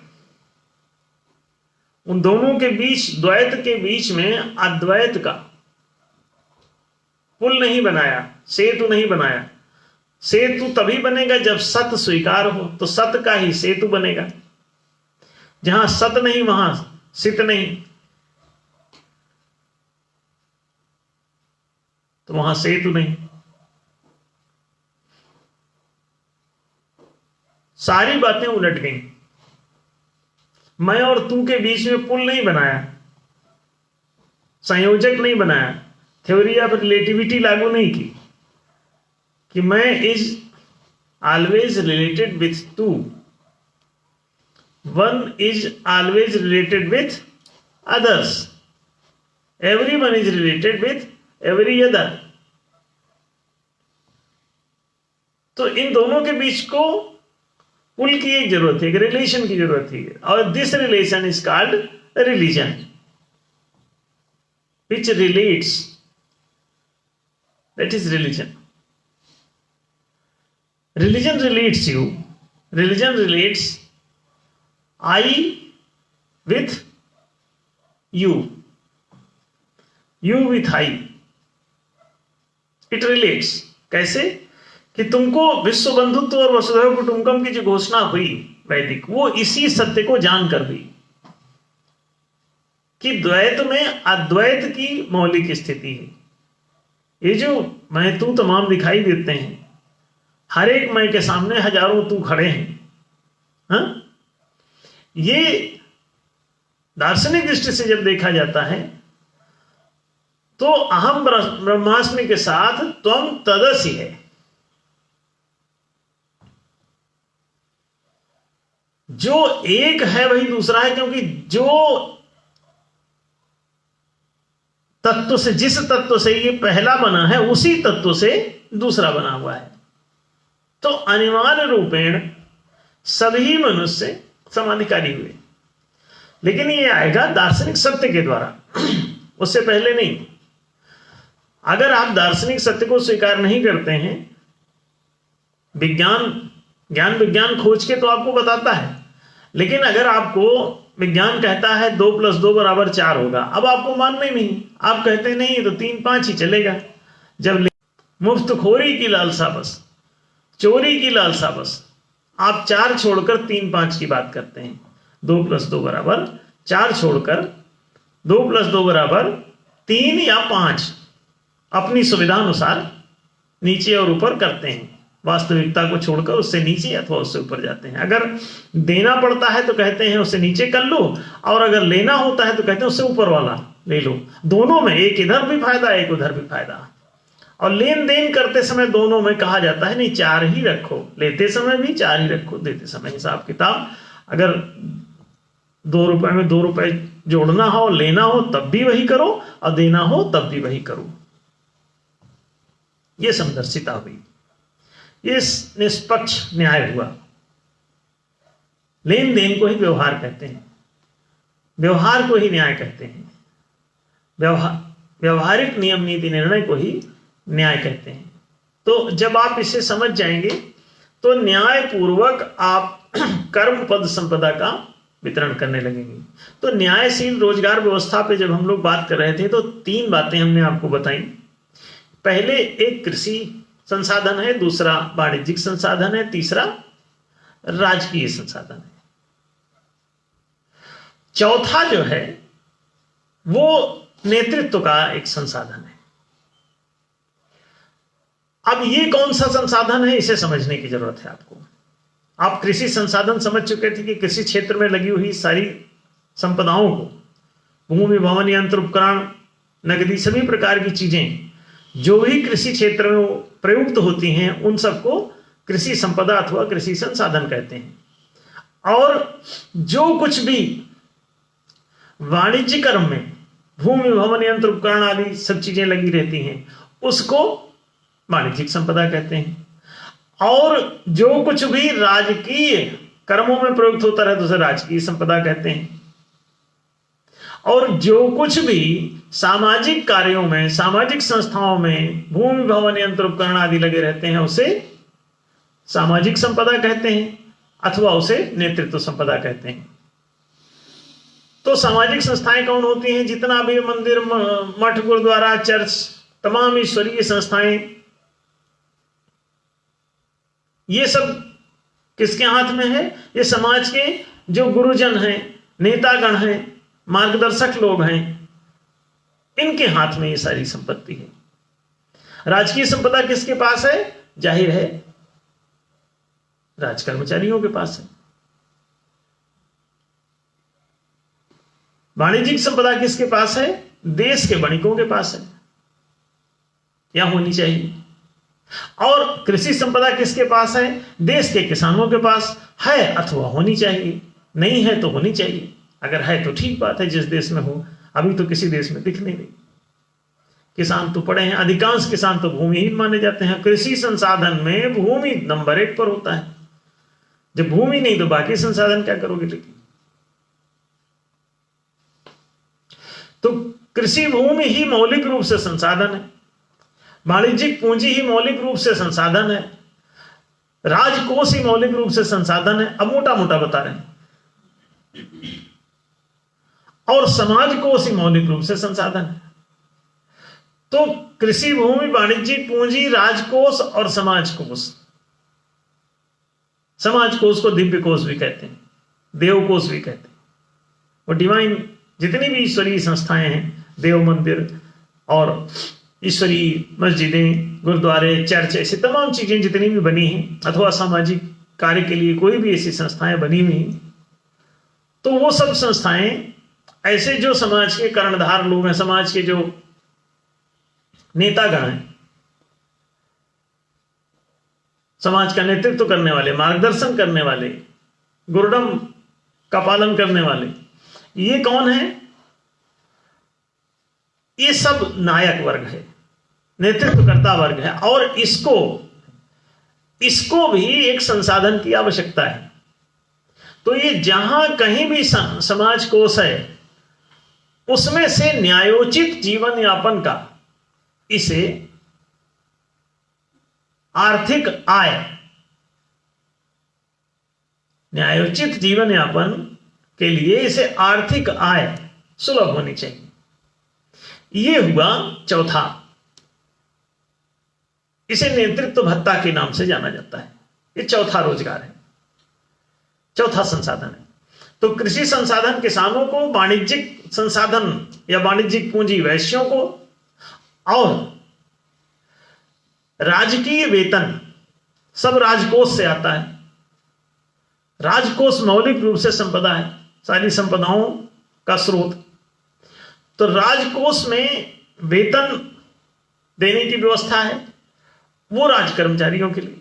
Speaker 2: उन दोनों के बीच, द्वैत के बीच में अद्वैत का पुल नहीं बनाया, सेतु नहीं बनाया। सेतु तभी बनेगा जब सत्य स्वीकार हो, तो सत्य का ही सेतु बनेगा। जहां सत्य नहीं वहां सित नहीं, तो वहां सेतु नहीं। सारी बातें उलट गई। मैं और तू के बीच में पुल नहीं बनाया, संयोजक नहीं बनाया, थ्योरी ऑफ रिलेटिविटी लागू नहीं की कि मैं is always related with to, one is always related with others, everyone is related with every other. तो इन दोनों के बीच को पुल की एक जरूरत है, एक रिलेशन की जरूरत है, और this relation is called religion, which relates, that is religion. Religion relates you, religion relates I with you, you with I. It relates. कैसे? कि तुमको विश्व बंधुत्व और वसुधैव कुटुंबकम की जो घोषणा हुई वैदिक, वो इसी सत्य को जानकर हुई कि द्वैत में अद्वैत की मौलिक स्थिति है। ये जो मैं तू तमाम दिखाई देते हैं, हर एक मैं के सामने हजारों तू खड़े हैं, हाँ? ये दार्शनिक दृष्टि से जब देखा जाता है तो अहम ब्रह्मास्मि के साथ त्वम तदसि है। जो एक है वही दूसरा है, क्योंकि जो तत्व से, जिस तत्व से ये पहला बना है उसी तत्व से दूसरा बना हुआ है। तो अनिवार्य रूपेण सभी मनुष्य समाधिकारी हुए। लेकिन ये आएगा दार्शनिक सत्य के द्वारा, उससे पहले नहीं। अगर आप दार्शनिक सत्य को स्वीकार नहीं करते हैं, ज्ञान विज्ञान खोज के तो आपको बताता है, लेकिन अगर आपको विज्ञान कहता है 2 + 2 = 4 होगा, अब आपको मानना ही नहीं, आप कहते नहीं तो 3 5 ही चलेगा। जब मुफ्तखोरी की लालसा बस, चोरी की लालसा बस, आप 4 छोड़कर 3 5 की बात करते हैं। 2 + 2 = 4 छोड़कर 2 + 2 = 3 या 5 अपनी सुविधा अनुसार नीचे और ऊपर करते हैं, वास्तविकता को छोड़कर उससे नीचे अथवा उससे ऊपर जाते हैं। अगर देना पड़ता है तो कहते हैं उससे नीचे कर लो, और अगर लेना होता है तो कहते हैं उससे ऊपर वाला ले लो। दोनों में, एक इधर भी फायदा एक उधर भी फायदा। और लेन देन करते समय दोनों में कहा जाता है नहीं 4 ही रखो, लेते समय भी 4 ही रखो, देते समय हिसाब किताब। अगर 2 रुपए में 2 रुपए जोड़ना हो, लेना हो तब भी वही करो, और देना हो तब भी वही करो। यह समदर्शिता हुई, ये निष्पक्ष न्याय हुआ। लेन देन को ही व्यवहार कहते हैं, व्यवहार को ही न्याय कहते हैं, व्यवहारिक नियम नीति निर्णय को ही न्याय कहते हैं। तो जब आप इसे समझ जाएंगे तो न्याय पूर्वक आप कर्म पद संपदा का वितरण करने लगेंगे। तो न्यायशील रोजगार व्यवस्था पे जब हम लोग बात कर रहे थे तो 3 बातें हमने आपको बताई। पहले एक कृषि संसाधन है, दूसरा वाणिज्यिक संसाधन है, तीसरा राजकीय संसाधन है, चौथा जो है वो नेतृत्व का एक संसाधन है। अब ये कौन सा संसाधन है, इसे समझने की जरूरत है आपको। आप कृषि संसाधन समझ चुके थे कि कृषि क्षेत्र में लगी हुई सारी संपदाओं को, भूमि, भवन, यंत्र, उपकरण, नगदी, सभी प्रकार की चीजें जो भी कृषि क्षेत्र में प्रयुक्त होती हैं, उन सबको कृषि संपदा अथवा कृषि संसाधन कहते हैं। और जो कुछ भी वाणिज्य कर्म में भूमि, भवन, यंत्र, उपकरण आदि सब चीजें लगी रहती हैं, उसको वाणिज्यिक संपदा कहते हैं। और जो कुछ भी राजकीय कर्मों में प्रयुक्त होता है तो उसे राजकीय संपदा कहते हैं। और जो कुछ भी सामाजिक कार्यों में, सामाजिक संस्थाओं में भूमि, भवन, यंत्र, उपकरण आदि लगे रहते हैं, उसे सामाजिक संपदा कहते हैं अथवा उसे नेतृत्व संपदा कहते हैं। तो सामाजिक संस्थाएं कौन होती हैं? जितना भी मंदिर, मठ, गुरुद्वारा, चर्च, तमाम ईश्वरीय संस्थाएं, ये सब किसके हाथ में है? ये समाज के जो गुरुजन हैं, नेतागण हैं, मार्गदर्शक लोग हैं, इनके हाथ में ये सारी संपत्ति है। राजकीय संपदा किसके पास है? जाहिर है राज कर्मचारियों के पास है। वाणिज्यिक संपदा किसके पास है? देश के वणिकों के पास है या होनी चाहिए। और कृषि संपदा किसके पास है? देश के किसानों के पास है अथवा होनी चाहिए। नहीं है तो होनी चाहिए, अगर है तो ठीक बात है, जिस देश में हो। अभी तो किसी देश में दिख नहीं रही। किसान तो पड़े हैं, अधिकांश किसान तो भूमिहीन माने जाते हैं। कृषि संसाधन में भूमि नंबर 1 पर होता है। जब भूमि नहीं तो बाकी संसाधन क्या करोगे? लेकिन तो कृषि भूमि ही मौलिक रूप से संसाधन है, वाणिज्यिक पूंजी ही मौलिक रूप से संसाधन है, राजकोष ही मौलिक रूप से संसाधन है। अब मोटा मोटा बता रहे हैं। और समाज कोष ही मौलिक रूप से संसाधन है। तो कृषि भूमि, वाणिज्यिक पूंजी, राजकोष और समाज कोष। समाज कोष को दिव्य कोष भी कहते हैं, देव कोष भी कहते हैं। वो डिवाइन, जितनी भी ईश्वरीय संस्थाएं हैं, देव मंदिर और ईश्वरीय मस्जिदें, गुरुद्वारे, चर्च, ऐसी तमाम चीजें जितनी भी बनी हैं, अथवा सामाजिक कार्य के लिए कोई भी ऐसी संस्थाएं बनी हुई हैं, तो वो सब संस्थाएं ऐसे जो समाज के कर्णधार लोग हैं, समाज के जो नेतागण हैं, समाज का नेतृत्व करने वाले, मार्गदर्शन करने वाले, गुरुडम का पालन करने वाले, ये कौन है? ये सब नायक वर्ग है, नेतृत्वकर्ता वर्ग है। और इसको भी एक संसाधन की आवश्यकता है। तो ये जहां कहीं भी समाज कोष है, उसमें से न्यायोचित जीवन यापन का, इसे आर्थिक आय, न्यायोचित जीवन यापन के लिए इसे आर्थिक आय सुलभ होनी चाहिए। यह हुआ चौथा। इसे नेतृत्व भत्ता के नाम से जाना जाता है। ये चौथा रोजगार है, चौथा संसाधन है। तो कृषि संसाधन किसानों को, वाणिज्यिक संसाधन या वाणिज्यिक पूंजी वैश्यों को, और राजकीय वेतन सब राजकोष से आता है। राजकोष मौलिक रूप से संपदा है, सारी संपदाओं का स्रोत। तो राजकोष में वेतन देने की व्यवस्था है, वो राज कर्मचारियों के लिए।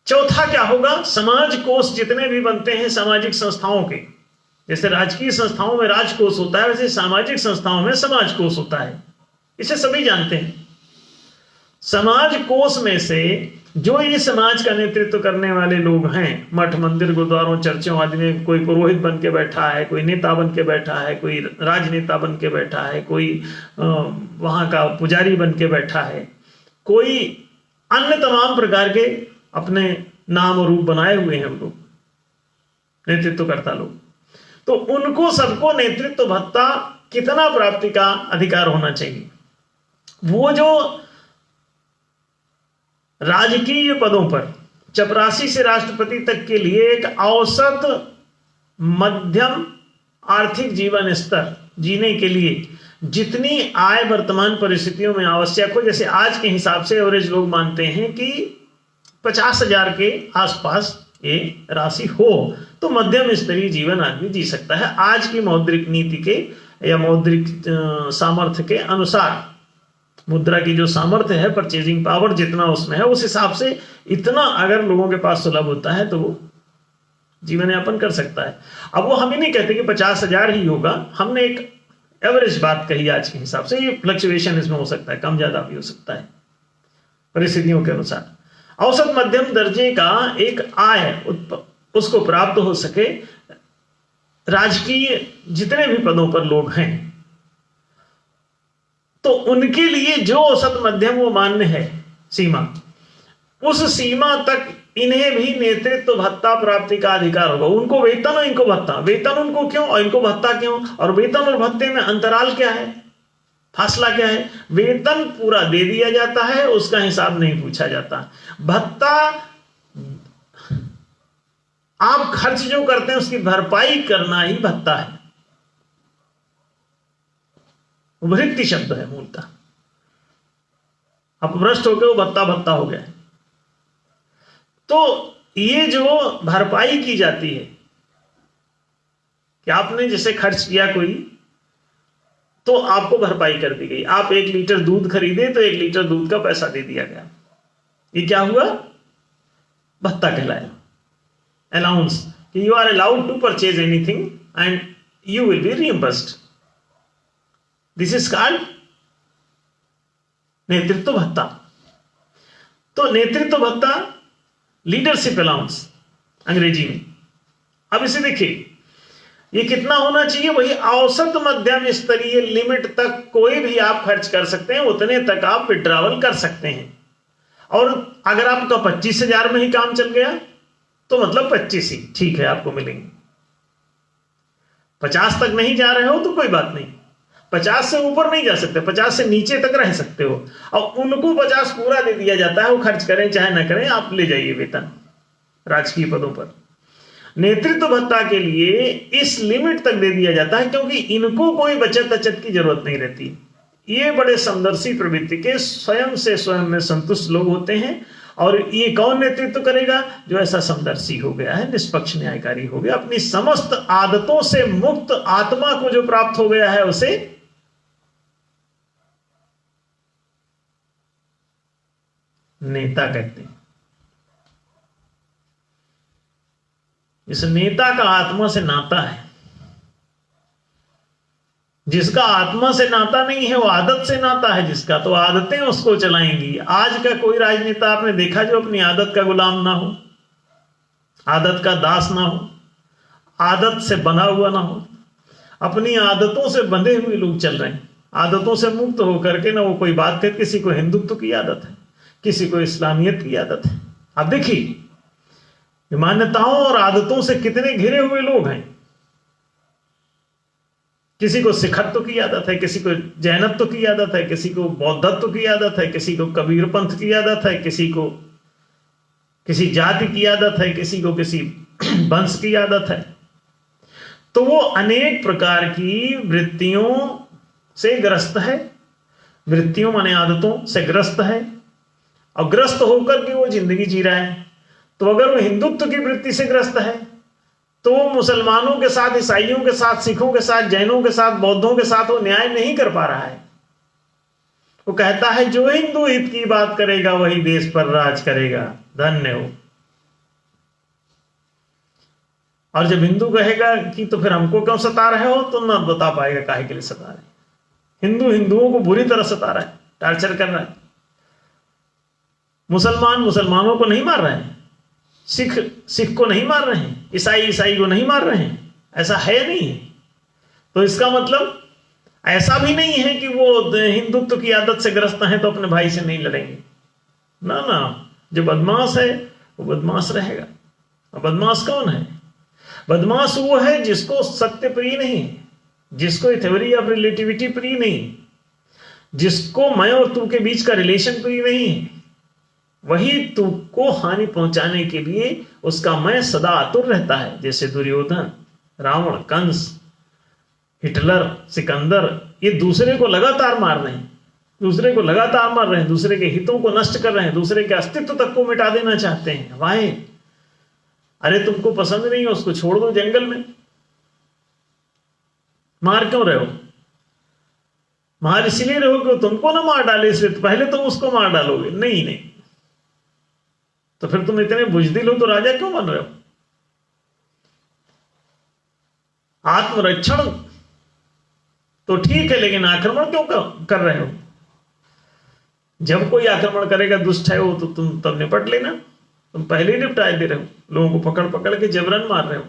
Speaker 2: चौथा क्या होगा? समाज कोष जितने भी बनते हैं सामाजिक संस्थाओं के, जैसे राजकीय संस्थाओं में राजकोष होता है, वैसे सामाजिक संस्थाओं में समाज कोष होता है। इसे सभी जानते हैं। समाज कोष में से जो ये समाज का नेतृत्व करने वाले लोग हैं, मठ मंदिर गुरुद्वारों चर्चों आदि में कोई पुरोहित बन के बैठा है, कोई नेता बन के बैठा है, कोई राजनेता बन के बैठा है, कोई वहां का पुजारी बन के बैठा है, कोई अन्य तमाम प्रकार के अपने नाम और रूप बनाए हुए हैं हम लोग, नेतृत्वकर्ता लोग। तो उनको सबको नेतृत्व भत्ता कितना प्राप्ति का अधिकार होना चाहिए? वो जो राजकीय पदों पर चपरासी से राष्ट्रपति तक के लिए एक औसत मध्यम आर्थिक जीवन स्तर जीने के लिए जितनी आय वर्तमान परिस्थितियों में आवश्यक हो, जैसे आज के हिसाब से एवरेज लोग मानते हैं कि 50,000 के आसपास ये राशि हो तो मध्यम स्तरीय जीवन आदमी जी सकता है, आज की मौद्रिक नीति के या मौद्रिक सामर्थ्य के अनुसार। मुद्रा की जो सामर्थ्य है, परचेजिंग पावर जितना उसमें है, उस हिसाब से इतना अगर लोगों के पास सुलभ होता है तो वो जीवन यापन कर सकता है। अब वो हम ही नहीं कहते कि 50,000 ही होगा, हमने एक एवरेज बात कही आज के हिसाब से। ये फ्लक्चुएशन इसमें हो सकता है, कम ज्यादा भी हो सकता है परिस्थितियों के अनुसार। औसत मध्यम दर्जे का एक आय उसको प्राप्त हो सके, राजकीय जितने भी पदों पर लोग हैं, तो उनके लिए जो औसत मध्यम वो मान्य है सीमा, उस सीमा तक इन्हें भी नेतृत्व भत्ता प्राप्ति का अधिकार होगा। उनको वेतन और इनको भत्ता, वेतन उनको क्यों और इनको भत्ता क्यों, और वेतन और भत्ते में अंतराल क्या है, फासला क्या है? वेतन पूरा दे दिया जाता है, उसका हिसाब नहीं पूछा जाता। भत्ता आप खर्च जो करते हैं उसकी भरपाई करना ही भत्ता है। वृत्ति शब्द है मूलतः, अपभ्रष्ट होकर वो भत्ता भत्ता हो गया है। तो ये जो भरपाई की जाती है कि आपने जैसे खर्च किया कोई, तो आपको भरपाई कर दी गई। आप 1 लीटर दूध खरीदे तो 1 लीटर दूध का पैसा दे दिया गया। ये क्या हुआ? भत्ता कहलाया, अलाउंस, कि you are allowed to purchase anything and you will be reimbursed. This is called नेतृत्व भत्ता। तो नेतृत्व भत्ता, लीडरशिप अलाउंस अंग्रेजी में। अब इसे देखिए, ये कितना होना चाहिए? वही औसत मध्यम स्तरीय लिमिट तक कोई भी आप खर्च कर सकते हैं, उतने तक आप विड्रॉवल कर सकते हैं। और अगर आपका 25,000 में ही काम चल गया तो मतलब 25 ही ठीक है, आपको मिलेंगे। 50 तक नहीं जा रहे हो तो कोई बात नहीं, 50 से ऊपर नहीं जा सकते, 50 से नीचे तक रह सकते हो। और उनको 50 पूरा दे दिया जाता है, वो खर्च करें चाहे ना करें, आप ले जाइए वेतन राजकीय पदों पर। नेतृत्व भत्ता के लिए इस लिमिट तक दे दिया जाता है, क्योंकि इनको कोई बचत अचत की जरूरत नहीं रहती। ये बड़े समदर्शी प्रवृत्ति के, स्वयं से स्वयं में संतुष्ट लोग होते हैं। और ये कौन नेतृत्व करेगा? जो ऐसा समदर्शी हो गया है, निष्पक्ष न्यायकारी हो गया, अपनी समस्त आदतों से मुक्त आत्मा को जो प्राप्त हो गया है, उसे नेता कहते हैं। इस नेता का आत्मा से नाता है। जिसका आत्मा से नाता नहीं है, वो आदत से नाता है जिसका, तो आदतें उसको चलाएंगी। आज का कोई राजनेता आपने देखा जो अपनी आदत का गुलाम ना हो? आदत का दास ना हो, आदत से बंधा हुआ ना हो। अपनी आदतों से बंधे हुए लोग चल रहे हैं, आदतों से मुक्त होकर के ना वो कोई बात कहते, किसी को हिंदुत्व की आदत है, किसी को इस्लामियत की आदत है। अब देखिए मान्यताओं और आदतों से कितने घिरे हुए लोग हैं। किसी को सिखत्व की आदत है, किसी को जैनत्व की आदत है, किसी को बौद्धत्व की आदत है, किसी को कबीर पंथ की आदत है, किसी को किसी जाति की आदत है, किसी को किसी वंश की आदत है। तो वो अनेक प्रकार की वृत्तियों से ग्रस्त है, वृत्तियों माने आदतों से ग्रस्त है, और ग्रस्त होकर के वो जिंदगी जी रहा है। तो अगर वो हिंदुत्व की वृत्ति से ग्रस्त है तो वो मुसलमानों के साथ, ईसाइयों के साथ, सिखों के साथ, जैनों के साथ, बौद्धों के साथ वो न्याय नहीं कर पा रहा है। वो कहता है जो हिंदू हित की बात करेगा वही देश पर राज करेगा, धन्य हो। और जब हिंदू कहेगा कि तो फिर हमको क्यों सता रहे हो, तो ना बता पाएगा काहे के लिए सता रहे। हिंदू हिंदुओं को बुरी तरह सता रहा है, टार्चर कर रहा है। मुसलमान मुसलमानों को नहीं मार रहे हैं, सिख सिख को नहीं मार रहे हैं, ईसाई ईसाई को नहीं मार रहे हैं, ऐसा है नहीं है। तो इसका मतलब ऐसा भी नहीं है कि वो हिंदुत्व की आदत से ग्रस्त हैं तो अपने भाई से नहीं लड़ेंगे। ना ना, जो बदमाश है वो बदमाश रहेगा। और बदमाश कौन है? बदमाश वो है जिसको सत्य प्रिय नहीं, जिसको थ्योरी ऑफ रिलेटिविटी प्रिय नहीं, जिसको मैं और तू के बीच का रिलेशन प्रिय नहीं है। वही तुमको हानि पहुंचाने के लिए उसका मैं सदा आतुर रहता है। जैसे दुर्योधन, रावण, कंस, हिटलर, सिकंदर, ये दूसरे को लगातार मार रहे हैं, दूसरे को लगातार मार रहे हैं, दूसरे के हितों को नष्ट कर रहे हैं, दूसरे के अस्तित्व तक को मिटा देना चाहते हैं। वाहे, अरे तुमको पसंद नहीं है उसको छोड़ दो जंगल में, मार क्यों रहे हो? मार इसलिए रहो कि तुमको ना मार डाले, इसलिए तो पहले तुम उसको मार डालोगे। नहीं नहीं, तो फिर तुम इतने बुजदिल हो तो राजा क्यों बन रहे हो? आत्मरक्षण तो ठीक है, लेकिन आक्रमण क्यों कर रहे हो? जब कोई आक्रमण करेगा, दुष्ट है वो, तो तुम तब निपट लेना। तुम पहले ही निपटा दे रहे हो, लोगों को पकड़ पकड़ के जबरन मार रहे हो,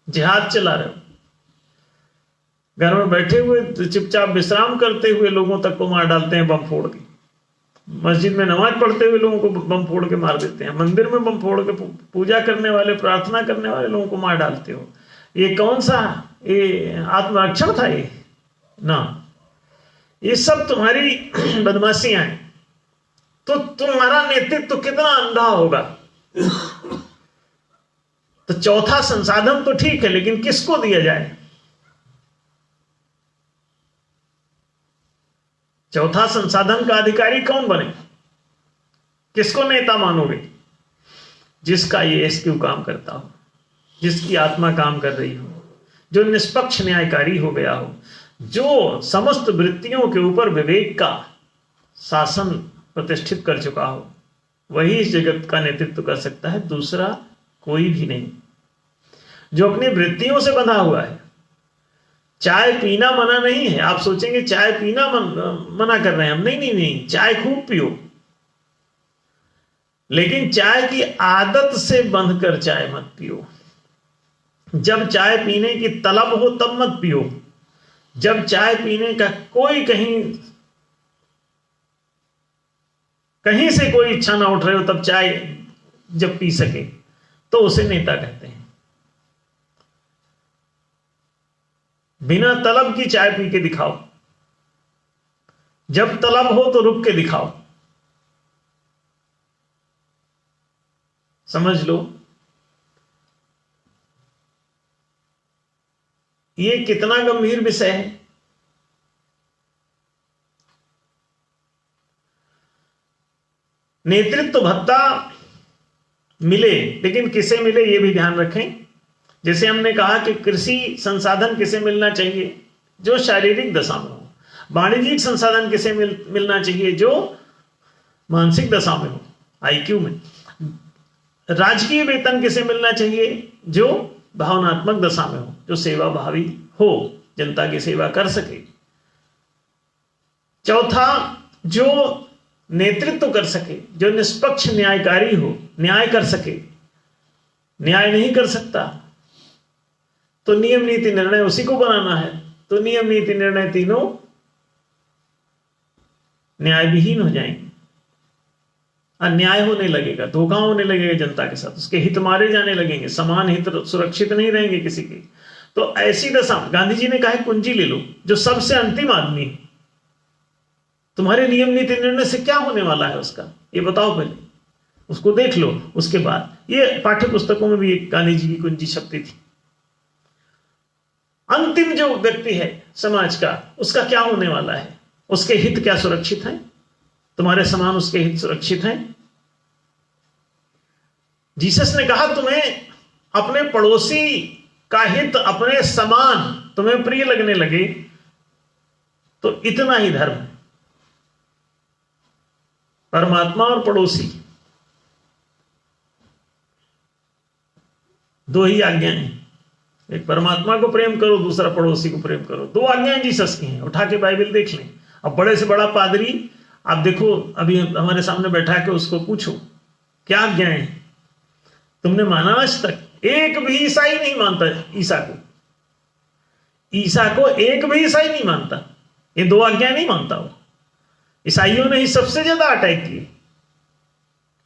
Speaker 2: जिहाद चला रहे हो। घर में बैठे हुए चुपचाप विश्राम करते हुए लोगों तक को मार डालते हैं बम फोड़ के। मस्जिद में नमाज पढ़ते हुए लोगों को बम फोड़ के मार देते हैं, मंदिर में बम फोड़ के पूजा करने वाले, प्रार्थना करने वाले लोगों को मार डालते हो। ये कौन सा ये आत्मरक्षण था? ये ना, ये सब तुम्हारी बदमाशियां हैं। तो तुम्हारा नेतृत्व कितना अंधा होगा। तो चौथा संसाधन तो ठीक है, लेकिन किसको दिया जाए? चौथा संसाधन का अधिकारी कौन बने? किसको नेता मानोगे? जिसका ये एसक्यू काम करता हो, जिसकी आत्मा काम कर रही हो, जो निष्पक्ष न्यायकारी हो गया हो, जो समस्त वृत्तियों के ऊपर विवेक का शासन प्रतिष्ठित कर चुका हो, वही इस जगत का नेतृत्व कर सकता है, दूसरा कोई भी नहीं। जो अपनी वृत्तियों से बंधा हुआ है। चाय पीना मना नहीं है। आप सोचेंगे चाय पीना मना कर रहे हैं हम, नहीं नहीं नहीं, चाय खूब पियो, लेकिन चाय की आदत से बंधकर चाय मत पियो। जब चाय पीने की तलब हो तब मत पियो। जब चाय पीने का कोई कहीं से कोई इच्छा ना उठ रही हो, तब चाय जब पी सके तो उसे नेता कहते हैं। बिना तलब की चाय पी के दिखाओ, जब तलब हो तो रुक के दिखाओ। समझ लो, ये कितना गंभीर विषय है। नेतृत्व भत्ता मिले, लेकिन किसे मिले ये भी ध्यान रखें। जैसे हमने कहा कि कृषि संसाधन किसे मिलना चाहिए? जो शारीरिक दशा में हो। वाणिज्यिक संसाधन किसे मिलना चाहिए? जो मानसिक दशा में हो, आईक्यू में। राजकीय वेतन किसे मिलना चाहिए? जो भावनात्मक दशा में हो, जो सेवा भावी हो, जनता की सेवा कर सके। चौथा, जो नेतृत्व कर सके, जो निष्पक्ष न्यायकारी हो, न्याय कर सके। न्याय नहीं कर सकता तो नियम नीति निर्णय उसी को बनाना है, तो नियम नीति निर्णय तीनों न्याय विहीन हो जाएंगे, अन्याय होने लगेगा, धोखा होने लगेगा जनता के साथ, उसके हित मारे जाने लगेंगे, समान हित सुरक्षित नहीं रहेंगे किसी के। तो ऐसी दशा गांधी जी ने कहा कुंजी ले लो, जो सबसे अंतिम आदमी है, तुम्हारे नियम नीति निर्णय से क्या होने वाला है उसका ये बताओ, पहले उसको देख लो, उसके बाद। ये पाठ्य पुस्तकों में भी गांधी जी की कुंजी छपती थी। अंतिम जो व्यक्ति है समाज का, उसका क्या होने वाला है, उसके हित क्या सुरक्षित हैं, तुम्हारे समान उसके हित सुरक्षित हैं। जीसस ने कहा तुम्हें अपने पड़ोसी का हित अपने समान तुम्हें प्रिय लगने लगे तो इतना ही धर्म है। परमात्मा और पड़ोसी दो ही आज्ञाएं हैं, एक परमात्मा को प्रेम करो, दूसरा पड़ोसी को प्रेम करो। दो आज्ञाएं जीसस की हैं, उठा के बाइबल देख लें। अब बड़े से बड़ा पादरी आप देखो, अभी हमारे सामने बैठा के उसको पूछो क्या आज्ञाएं हैं, तुमने माना आज तक? एक भी ईसाई नहीं मानता ईसा को, ईसा को एक भी ईसाई नहीं मानता, ये दो आज्ञाएं नहीं मानता वो। ईसाइयों ने ही सबसे ज्यादा अटैक किए,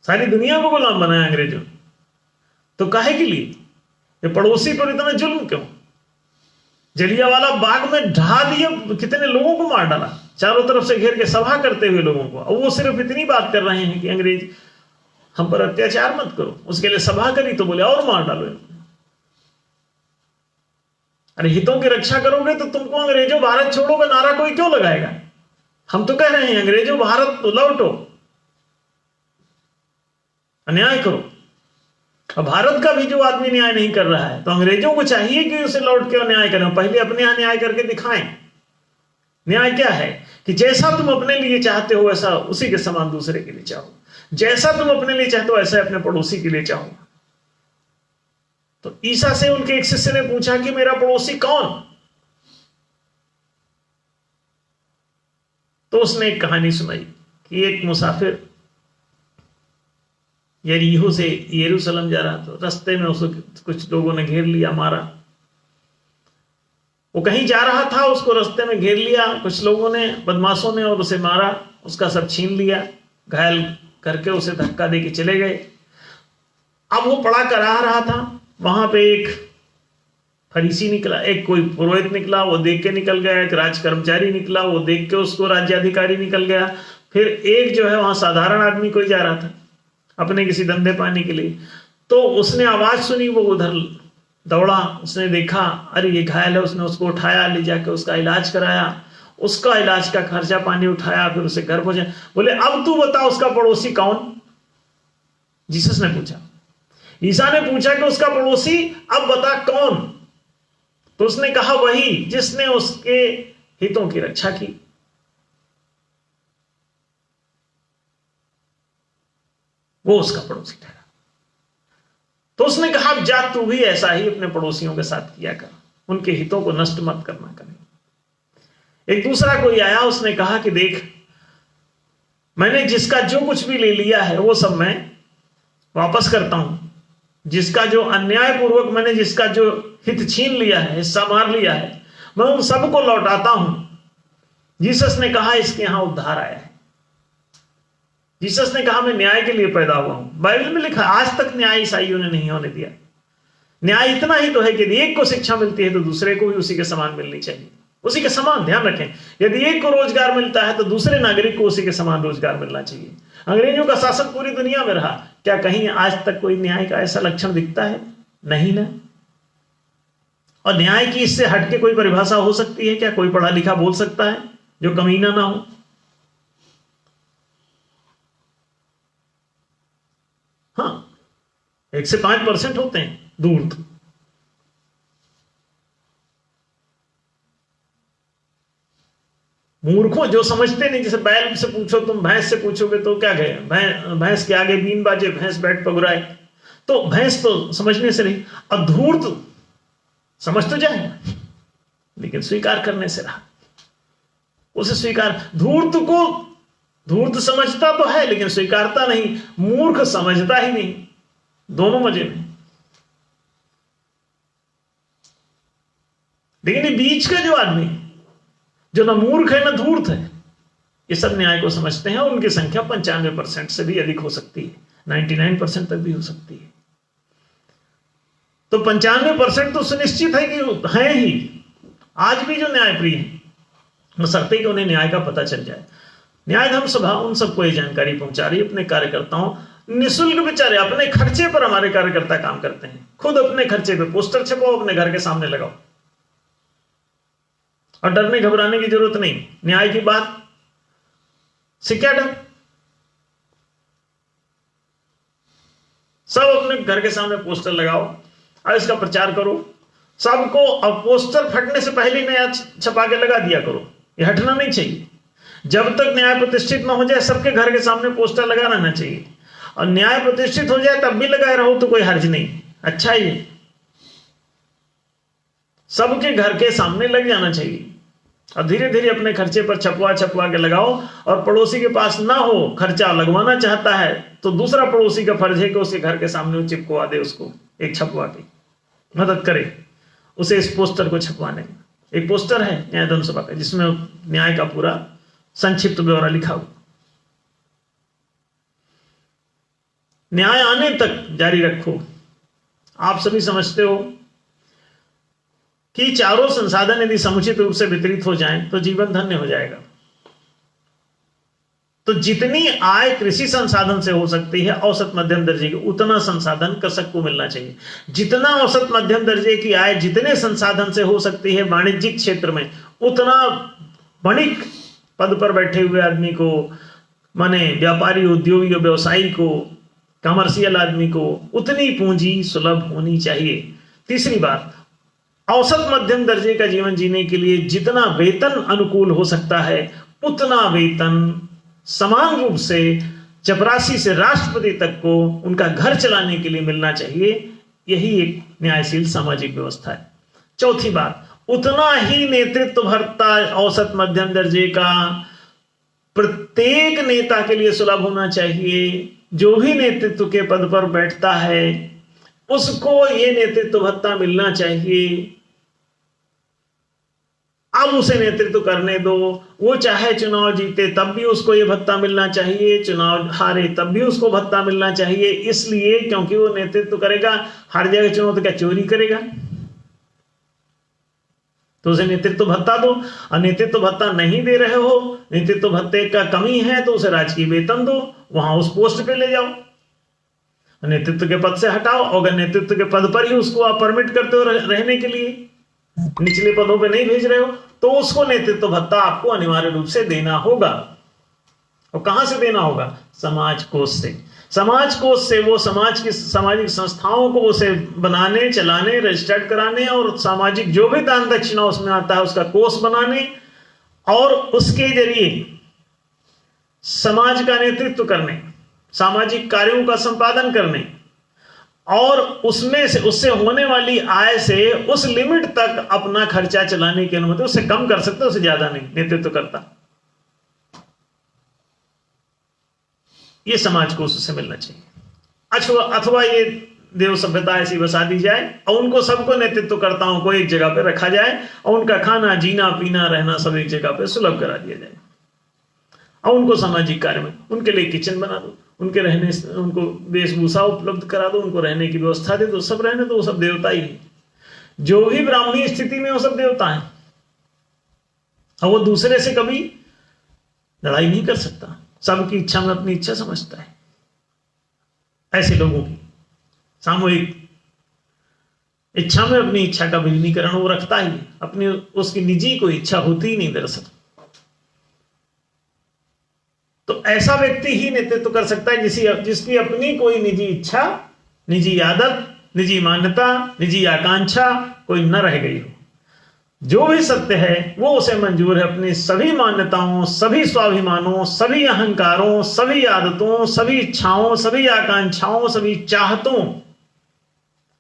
Speaker 2: सारी दुनिया को गुलाम बनाया अंग्रेजों। तो काहे के लिए? ये पड़ोसी पर इतना जुल्म क्यों? जलियांवाला बाग में ढहा दिए, कितने लोगों को मार डाला, चारों तरफ से घेर के सभा करते हुए लोगों को। अब वो सिर्फ इतनी बात कर रहे हैं कि अंग्रेज हम पर अत्याचार मत करो, उसके लिए सभा करी तो बोले और मार डालो। अरे हितों की रक्षा करोगे तो तुमको अंग्रेजों भारत छोड़ो का नारा कोई क्यों लगाएगा? हम तो कह रहे हैं अंग्रेजों भारत लौटो, अन्याय करो। अब भारत का भी जो आदमी न्याय नहीं कर रहा है तो अंग्रेजों को चाहिए कि उसे लौट के न्याय करें, पहले अपने यहां न्याय करके दिखाएं। न्याय क्या है कि जैसा तुम अपने लिए चाहते हो वैसा उसी के समान दूसरे के लिए चाहो, जैसा तुम अपने लिए चाहते हो ऐसा अपने पड़ोसी के लिए चाहो। तो ईसा से उनके एक शिष्य ने पूछा कि मेरा पड़ोसी कौन? तो उसने एक कहानी सुनाई कि एक मुसाफिर यरीहो से यरूशलेम जा रहा था, रास्ते में उसको कुछ लोगों ने घेर लिया, मारा। वो कहीं जा रहा था, उसको रास्ते में घेर लिया कुछ लोगों ने, बदमाशों ने, और उसे मारा, उसका सब छीन लिया, घायल करके उसे धक्का दे के चले गए। अब वो पड़ा करा रहा था, वहां पे एक फरीसी निकला, एक कोई पुरोहित निकला, वो देख के निकल गया। एक राज कर्मचारी निकला, वो देख के उसको राज्याधिकारी निकल गया। फिर एक जो है वहां साधारण आदमी कोई जा रहा था अपने किसी धंधे पाने के लिए, तो उसने आवाज सुनी, वो उधर दौड़ा, उसने देखा अरे ये घायल है, उसने उसको उठाया, ले जाके उसका इलाज कराया, उसका इलाज का खर्चा पानी उठाया, फिर उसे घर पहुंचा। बोले अब तू बता उसका पड़ोसी कौन? जीसस ने पूछा, ईसा ने पूछा कि उसका पड़ोसी अब बता कौन? तो उसने कहा वही जिसने उसके हितों की रक्षा की। वो उसका पड़ोसी ठहरा। तो उसने कहा जा तू भी ऐसा ही अपने पड़ोसियों के साथ किया कर, उनके हितों को नष्ट मत करना करें। एक दूसरा कोई आया, उसने कहा कि देख मैंने जिसका जो कुछ भी ले लिया है वो सब मैं वापस करता हूं, जिसका जो अन्यायपूर्वक मैंने जिसका जो हित छीन लिया है, हिस्सा मार लिया है, मैं उन सबको लौटाता हूं। जीसस ने कहा इसके यहां उद्धार आया है। जीसस ने कहा मैं न्याय के लिए पैदा हुआ हूं। बाइबल में लिखा आज तक न्याय ईसाइयों ने नहीं होने दिया। न्याय इतना ही तो है कि यदि एक को शिक्षा मिलती है तो दूसरे को भी उसी के समान मिलनी चाहिए, उसी के समान। ध्यान रखें, यदि एक को रोजगार मिलता है तो दूसरे नागरिक को उसी के समान रोजगार मिलना चाहिए। अंग्रेजों का शासन पूरी दुनिया में रहा, क्या कहीं आज तक कोई न्याय का ऐसा लक्षण दिखता है? नहीं ना। और न्याय की इससे हटके कोई परिभाषा हो सकती है क्या? कोई पढ़ा लिखा बोल सकता है जो कमीना ना हो? हाँ, 1 से 5% होते हैं दूर। मूर्खों जो समझते नहीं, जैसे बैल से पूछो तुम, भैंस से पूछोगे तो क्या कहे, भैंस के आगे बीन बाजे, भैंस बैठ पगुराए। तो भैंस तो समझने से रही, और धूर्त समझ तो जाएगा लेकिन स्वीकार करने से रहा। उसे स्वीकार, धूर्त समझता तो है लेकिन स्वीकारता नहीं, मूर्ख समझता ही नहीं। दोनों मजे में। लेकिन ये बीच का जो आदमी है, जो न मूर्ख है न धूर्त है, ये सब न्याय को समझते हैं और उनकी संख्या 95% से भी अधिक हो सकती है, 99% तक भी हो सकती है। तो 95% तो सुनिश्चित है कि है ही आज भी जो न्यायप्रिय है, बशर्ते कि उन्हें न्याय का पता चल जाए। न्याय धर्म सभा उन सबको ये जानकारी पहुंचा रही है, अपने कार्यकर्ताओं, निःशुल्क बेचारे अपने खर्चे पर हमारे कार्यकर्ता काम करते हैं। खुद अपने खर्चे पे पोस्टर छपवाओ, अपने घर के सामने लगाओ और डरने घबराने की जरूरत नहीं। न्याय की बात से क्या डर, सब अपने घर के सामने पोस्टर लगाओ और इसका प्रचार करो सबको। अब पोस्टर फटने से पहले नया छपा के लगा दिया करो, ये हटना नहीं चाहिए। जब तक न्याय प्रतिष्ठित ना हो जाए सबके घर के सामने पोस्टर लगा रहना चाहिए, और न्याय प्रतिष्ठित हो जाए तब भी लगाए रहो तो कोई हर्ज नहीं, अच्छा ही है। सबके घर के सामने लग जाना चाहिए और धीरे धीरे अपने खर्चे पर छपवा छपवा के लगाओ। और पड़ोसी के पास ना हो, खर्चा लगवाना चाहता है तो दूसरा पड़ोसी का फर्ज है कि उसके घर के सामने चिपकवा दे, उसको एक छपवा के मदद करे उसे इस पोस्टर को छपवाने में। एक पोस्टर है न्याय धर्म सभा का जिसमें न्याय का पूरा संक्षिप्त ब्यौरा लिखा हुआ। न्याय आने तक जारी रखो। आप सभी समझते हो कि चारों संसाधन यदि समुचित रूप से वितरित हो जाएं तो जीवन धन्य हो जाएगा। तो जितनी आय कृषि संसाधन से हो सकती है औसत मध्यम दर्जे की, उतना संसाधन कृषक को मिलना चाहिए। जितना औसत मध्यम दर्जे की आय जितने संसाधन से हो सकती है वाणिज्यिक क्षेत्र में, उतना वणिक पद पर बैठे हुए आदमी को, माने व्यापारी, उद्योगी, व्यवसायी को, कमर्शियल आदमी को उतनी पूंजी सुलभ होनी चाहिए। तीसरी बात, औसत मध्यम दर्जे का जीवन जीने के लिए जितना वेतन अनुकूल हो सकता है उतना वेतन समान रूप से चपरासी से राष्ट्रपति तक को उनका घर चलाने के लिए मिलना चाहिए। यही एक न्यायशील सामाजिक व्यवस्था है। चौथी बात, उतना ही नेतृत्व भत्ता औसत मध्यम दर्जे का प्रत्येक नेता के लिए सुलभ होना चाहिए। जो भी नेतृत्व के पद पर बैठता है उसको ये नेतृत्व भत्ता मिलना चाहिए। अब उसे नेतृत्व करने दो, वो चाहे चुनाव जीते तब भी उसको ये भत्ता मिलना चाहिए, चुनाव हारे तब भी उसको भत्ता मिलना चाहिए। इसलिए क्योंकि वो नेतृत्व करेगा, हर जगह चुनाव तो क्या चोरी करेगा, तो उसे नेतृत्व भत्ता दो। और नेतृत्व भत्ता नहीं दे रहे हो, नेतृत्व भत्ते का कमी है तो उसे राजकीय वेतन दो, वहां उस पोस्ट पे ले जाओ, नेतृत्व के पद से हटाओ। अगर नेतृत्व के पद पर ही उसको आप परमिट करते हो रहने के लिए, निचले पदों पे नहीं भेज रहे हो, तो उसको नेतृत्व भत्ता आपको अनिवार्य रूप से देना होगा। और कहां से देना होगा? समाज कोष से। समाज कोष से वो समाज की सामाजिक संस्थाओं को उसे बनाने, चलाने, रजिस्टर्ड कराने और सामाजिक जो भी दान दक्षिणा उसमें आता है उसका कोष बनाने और उसके जरिए समाज का नेतृत्व करने, सामाजिक कार्यों का संपादन करने और उसमें से उससे होने वाली आय से उस लिमिट तक अपना खर्चा चलाने की अनुमति, उससे कम कर सकते, उससे ज्यादा नहीं नेतृत्व करता। ये समाज को उससे मिलना चाहिए। अथवा ये देव सभ्यता ऐसी बसा दी जाए और उनको सबको नेतृत्वकर्ताओं को एक जगह पे रखा जाए और उनका खाना, जीना, पीना, रहना सब एक जगह पे सुलभ करा दिया जाए और उनको सामाजिक कार्य में उनके लिए किचन बना दो, उनके रहने, उनको वेशभूषा उपलब्ध करा दो, उनको रहने की व्यवस्था दे दो, सब रहने दो, वो सब देवता ही है। जो भी ब्राह्मणी स्थिति में वो सब देवता है और वो दूसरे से कभी लड़ाई नहीं कर सकता, सबकी इच्छा में अपनी इच्छा समझता है। ऐसे लोगों की सामूहिक इच्छा में अपनी इच्छा का विलीनीकरण वो रखता ही, अपनी उसकी निजी कोई इच्छा होती ही नहीं दरअसल। तो ऐसा व्यक्ति ही नेतृत्व कर सकता है जिसकी अपनी कोई निजी इच्छा, निजी आदत, निजी मान्यता, निजी आकांक्षा कोई न रह गई हो। जो भी सत्य है वो उसे मंजूर है अपनी सभी मान्यताओं, सभी स्वाभिमानों, सभी अहंकारों, सभी आदतों, सभी इच्छाओं, सभी आकांक्षाओं, सभी चाहतों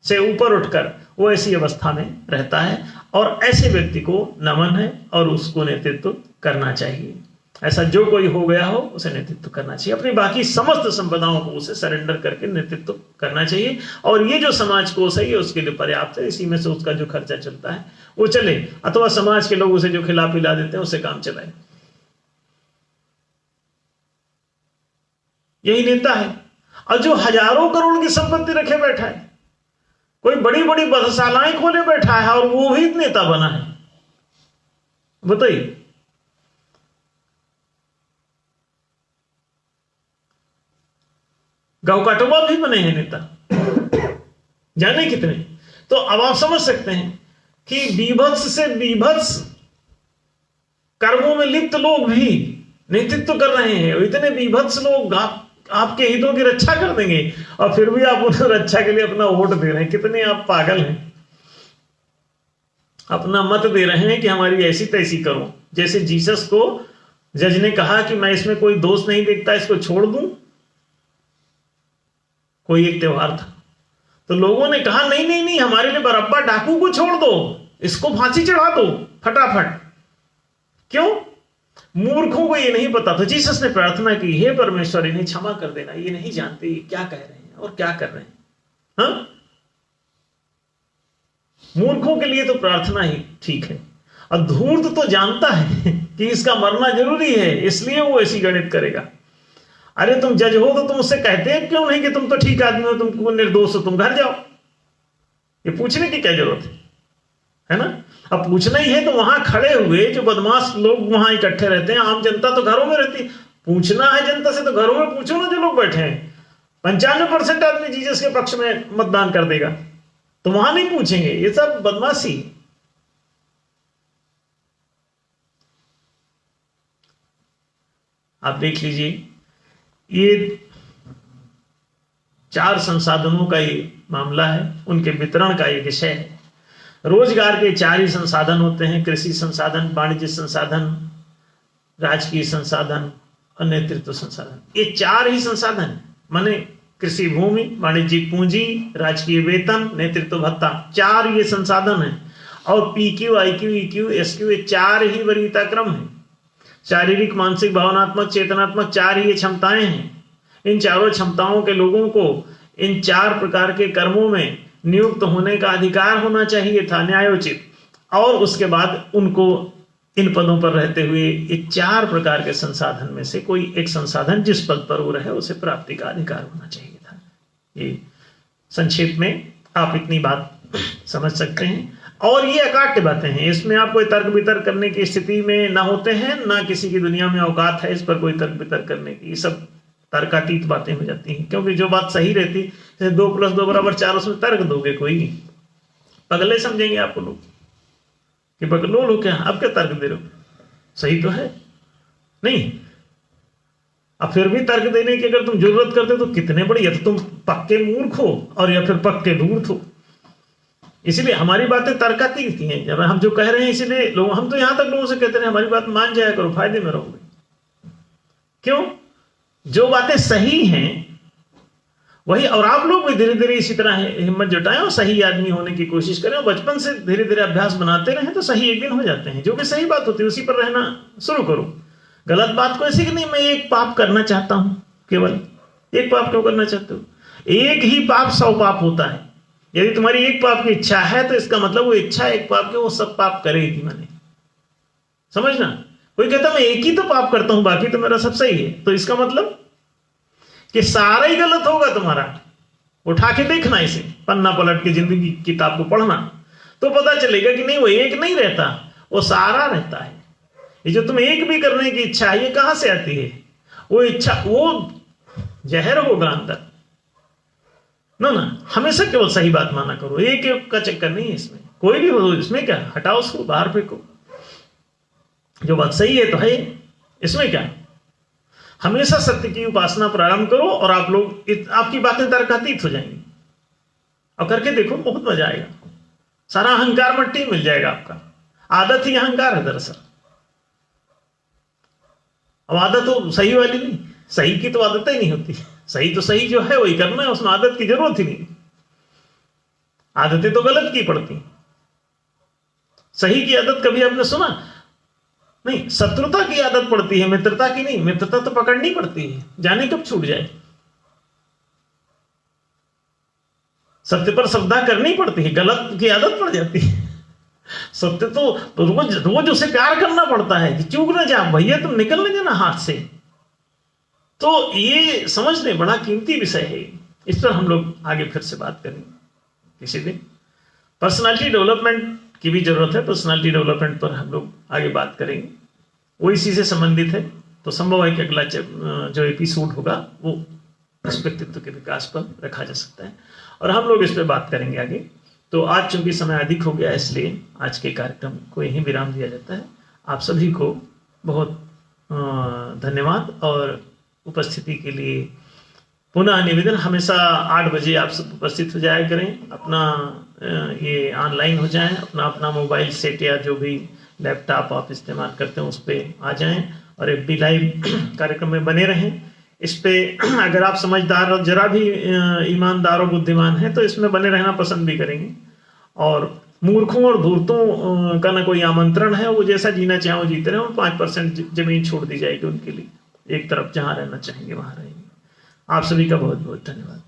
Speaker 2: से ऊपर उठकर वो ऐसी अवस्था में रहता है और ऐसे व्यक्ति को नमन है और उसको नेतृत्व करना चाहिए। ऐसा जो कोई हो गया हो उसे नेतृत्व करना चाहिए, अपनी बाकी समस्त संपदाओं को उसे सरेंडर करके नेतृत्व करना चाहिए। और ये जो समाज कोष है ये उसके लिए पर्याप्त है, इसी में से उसका जो खर्चा चलता है वो चले, अथवा समाज के लोग उसे जो खिला पिला देते हैं उससे काम चलाए। यही नेता है। और जो हजारों करोड़ की संपत्ति रखे बैठा है, कोई बड़ी बड़ी बधशालाएं खोले बैठा है और वो भी नेता बना है, बताइए। गांव काटोबा भी बने हैं नेता, जाने कितने। तो अब आप समझ सकते हैं कि बीभत्स से बीभत्स कर्मों में लिप्त लोग भी नेतृत्व कर रहे हैं। इतने बीभत्स लोग आपके हितों की रक्षा कर देंगे और फिर भी आप उन्हें रक्षा के लिए अपना वोट दे रहे हैं। कितने आप पागल हैं, अपना मत दे रहे हैं कि हमारी ऐसी तैसी करो। जैसे जीसस को जज ने कहा कि मैं इसमें कोई दोष नहीं देखता, इसको छोड़ दूं। कोई एक त्योहार था तो लोगों ने कहा नहीं नहीं नहीं, हमारे लिए बरअब्बा डाकू को छोड़ दो, इसको फांसी चढ़ा दो फटाफट। क्यों? मूर्खों को ये नहीं पता। तो जीसस ने प्रार्थना की, हे परमेश्वर इन्हें क्षमा कर देना, ये नहीं जानते ये क्या कह रहे हैं और क्या कर रहे हैं। हाँ, मूर्खों के लिए तो प्रार्थना ही ठीक है। और धूर्त तो जानता है कि इसका मरना जरूरी है, इसलिए वो ऐसी गणित करेगा। अरे तुम जज हो तो तुम उससे कहते हैं क्यों नहीं कि तुम तो ठीक आदमी हो, तुम निर्दोष हो, तुम घर जाओ। ये पूछने की क्या जरूरत है ना? अब पूछना ही है तो वहां खड़े हुए जो बदमाश लोग वहां इकट्ठे रहते हैं, आम जनता तो घरों में रहती। पूछना है जनता से तो घरों में पूछो ना। जो लोग बैठे हैं 95% आदमी जीसस के पक्ष में मतदान कर देगा, तो वहां नहीं पूछेंगे। ये सब बदमाशी। आप देख लीजिए, ये 4 संसाधनों का ये मामला है, उनके वितरण का ये विषय है। रोजगार के 4 ही संसाधन होते हैं, कृषि संसाधन, वाणिज्य संसाधन, राजकीय संसाधन और नेतृत्व संसाधन। ये 4 ही संसाधन, माने कृषि भूमि, वाणिज्यिक पूंजी, राजकीय वेतन, नेतृत्व भत्ता, 4 ये संसाधन है। और PQ, IQ, EQ, SQ, ये 4 ही वरीयता क्रम है। शारीरिक, मानसिक, भावनात्मक, चेतनात्मक 4 ही ये क्षमताएं हैं। इन चारों क्षमताओं के लोगों को इन 4 प्रकार के कर्मों में नियुक्त होने का अधिकार होना चाहिए था, न्यायोचित। और उसके बाद उनको इन पदों पर रहते हुए ये 4 प्रकार के संसाधन में से कोई एक संसाधन जिस पद पर वो रहे उसे प्राप्ति का अधिकार होना चाहिए था। ये संक्षेप में आप इतनी बात समझ सकते हैं। और ये अकाट्य बातें हैं, इसमें आप कोई तर्क वितर्क करने की स्थिति में ना होते हैं, ना किसी की दुनिया में औकात है इस पर कोई तर्क वितर्क करने की। ये सब तर्कातीत बातें हो जाती हैं, क्योंकि जो बात सही रहती है 2 + 2 = 4, उसमें तर्क दोगे कोई पगले समझेंगे आपको लोग कि पगलो लो क्या, अब क्या तर्क दे रहे हो, सही तो है नहीं। अब फिर भी तर्क देने की अगर तुम जरूरत करते तो कितने बड़ी, या तो तुम पक्के मूर्ख हो और या फिर पक्के धूर्त हो। इसलिए हमारी बातें तर्कातीत हैं। जब हम जो कह रहे हैं, इसलिए लोग, हम तो यहां तक लोगों से कहते हैं हमारी बात मान जाया करो, फायदे में रहोगे। क्यों? जो बातें सही हैं वही। और आप लोग भी धीरे धीरे इसी तरह हिम्मत जुटाएं और सही आदमी होने की कोशिश करें, और बचपन से धीरे धीरे अभ्यास बनाते रहें तो सही एक दिन हो जाते हैं। जो भी सही बात होती है उसी पर रहना शुरू करो। गलत बात को ऐसी कि नहीं मैं एक पाप करना चाहता हूं, केवल एक पाप क्यों करना चाहते हो? एक ही पाप 100 पाप होता है। यदि तुम्हारी एक पाप की इच्छा है तो इसका मतलब वो इच्छा एक पाप के वो सब पाप करेगी। मैंने समझना, कोई कहता मैं एक ही तो पाप करता हूं बाकी तो मेरा सब सही है, तो इसका मतलब कि सारा ही गलत होगा तुम्हारा। उठा के देखना इसे, पन्ना पलट के जिंदगी की किताब को पढ़ना, तो पता चलेगा कि नहीं वो एक नहीं रहता, वो सारा रहता है। ये जो तुम एक भी करने की इच्छा है ये कहां से आती है? वो इच्छा वो जहर होगा अंदर ना। हमेशा केवल सही बात माना करो, एक का चक्कर नहीं है इसमें। कोई भी हो, इसमें क्या, हटाओ उसको, बाहर फेंको। जो बात सही है तो है, इसमें क्या। हमेशा सत्य की उपासना प्रारंभ करो और आप लोग आपकी बातें तर्कातीत हो जाएंगी। और करके देखो, बहुत मजा आएगा। सारा अहंकार मट्टी मिल जाएगा आपका। आदत ही अहंकार है दरअसल। अब आदत तो सही वाली नहीं, सही की तो आदत ही नहीं होती। सही तो सही जो है वही करना है, उसमें आदत की जरूरत ही नहीं। आदतें तो गलत की पड़ती, सही की आदत कभी आपने सुना नहीं। शत्रुता की आदत पड़ती है, मित्रता की नहीं। मित्रता तो पकड़नी पड़ती है, जाने कब छूट जाए। सत्य पर श्रद्धा करनी पड़ती है, गलत की आदत पड़ जाती है। सत्य तो रोज रोज उसे प्यार करना पड़ता है कि चूक ना जा भैया, तुम निकल ना जाना हाथ से। तो ये समझने बड़ा कीमती विषय है। इस पर हम लोग आगे फिर से बात करेंगे किसी दिन। पर्सनालिटी डेवलपमेंट की भी जरूरत है, पर्सनालिटी डेवलपमेंट पर हम लोग आगे बात करेंगे, वो इसी से संबंधित है। तो संभव है कि अगला जो एपिसोड होगा वो इस व्यक्तित्व के विकास पर रखा जा सकता है और हम लोग इस पर बात करेंगे आगे। तो आज चूंकि समय अधिक हो गया, इसलिए आज के कार्यक्रम को यहीं विराम दिया जाता है। आप सभी को बहुत धन्यवाद और उपस्थिति के लिए पुनः निवेदन, हमेशा 8 बजे आप सब उपस्थित हो जाया करें, अपना ये ऑनलाइन हो जाएं, अपना अपना मोबाइल सेट या जो भी लैपटॉप आप इस्तेमाल करते हैं उस पर आ जाएं और FB लाइव कार्यक्रम में बने रहें। इस पे अगर आप समझदार और जरा भी ईमानदार और बुद्धिमान हैं तो इसमें बने रहना पसंद भी करेंगे। और मूर्खों और धूर्तों का ना कोई आमंत्रण है, वो जैसा जीना चाहे वो जीते रहे, और 5% जमीन छोड़ दी जाएगी उनके लिए, एक तरफ जहां रहना चाहेंगे वहां रहेंगे। आप सभी का बहुत बहुत धन्यवाद।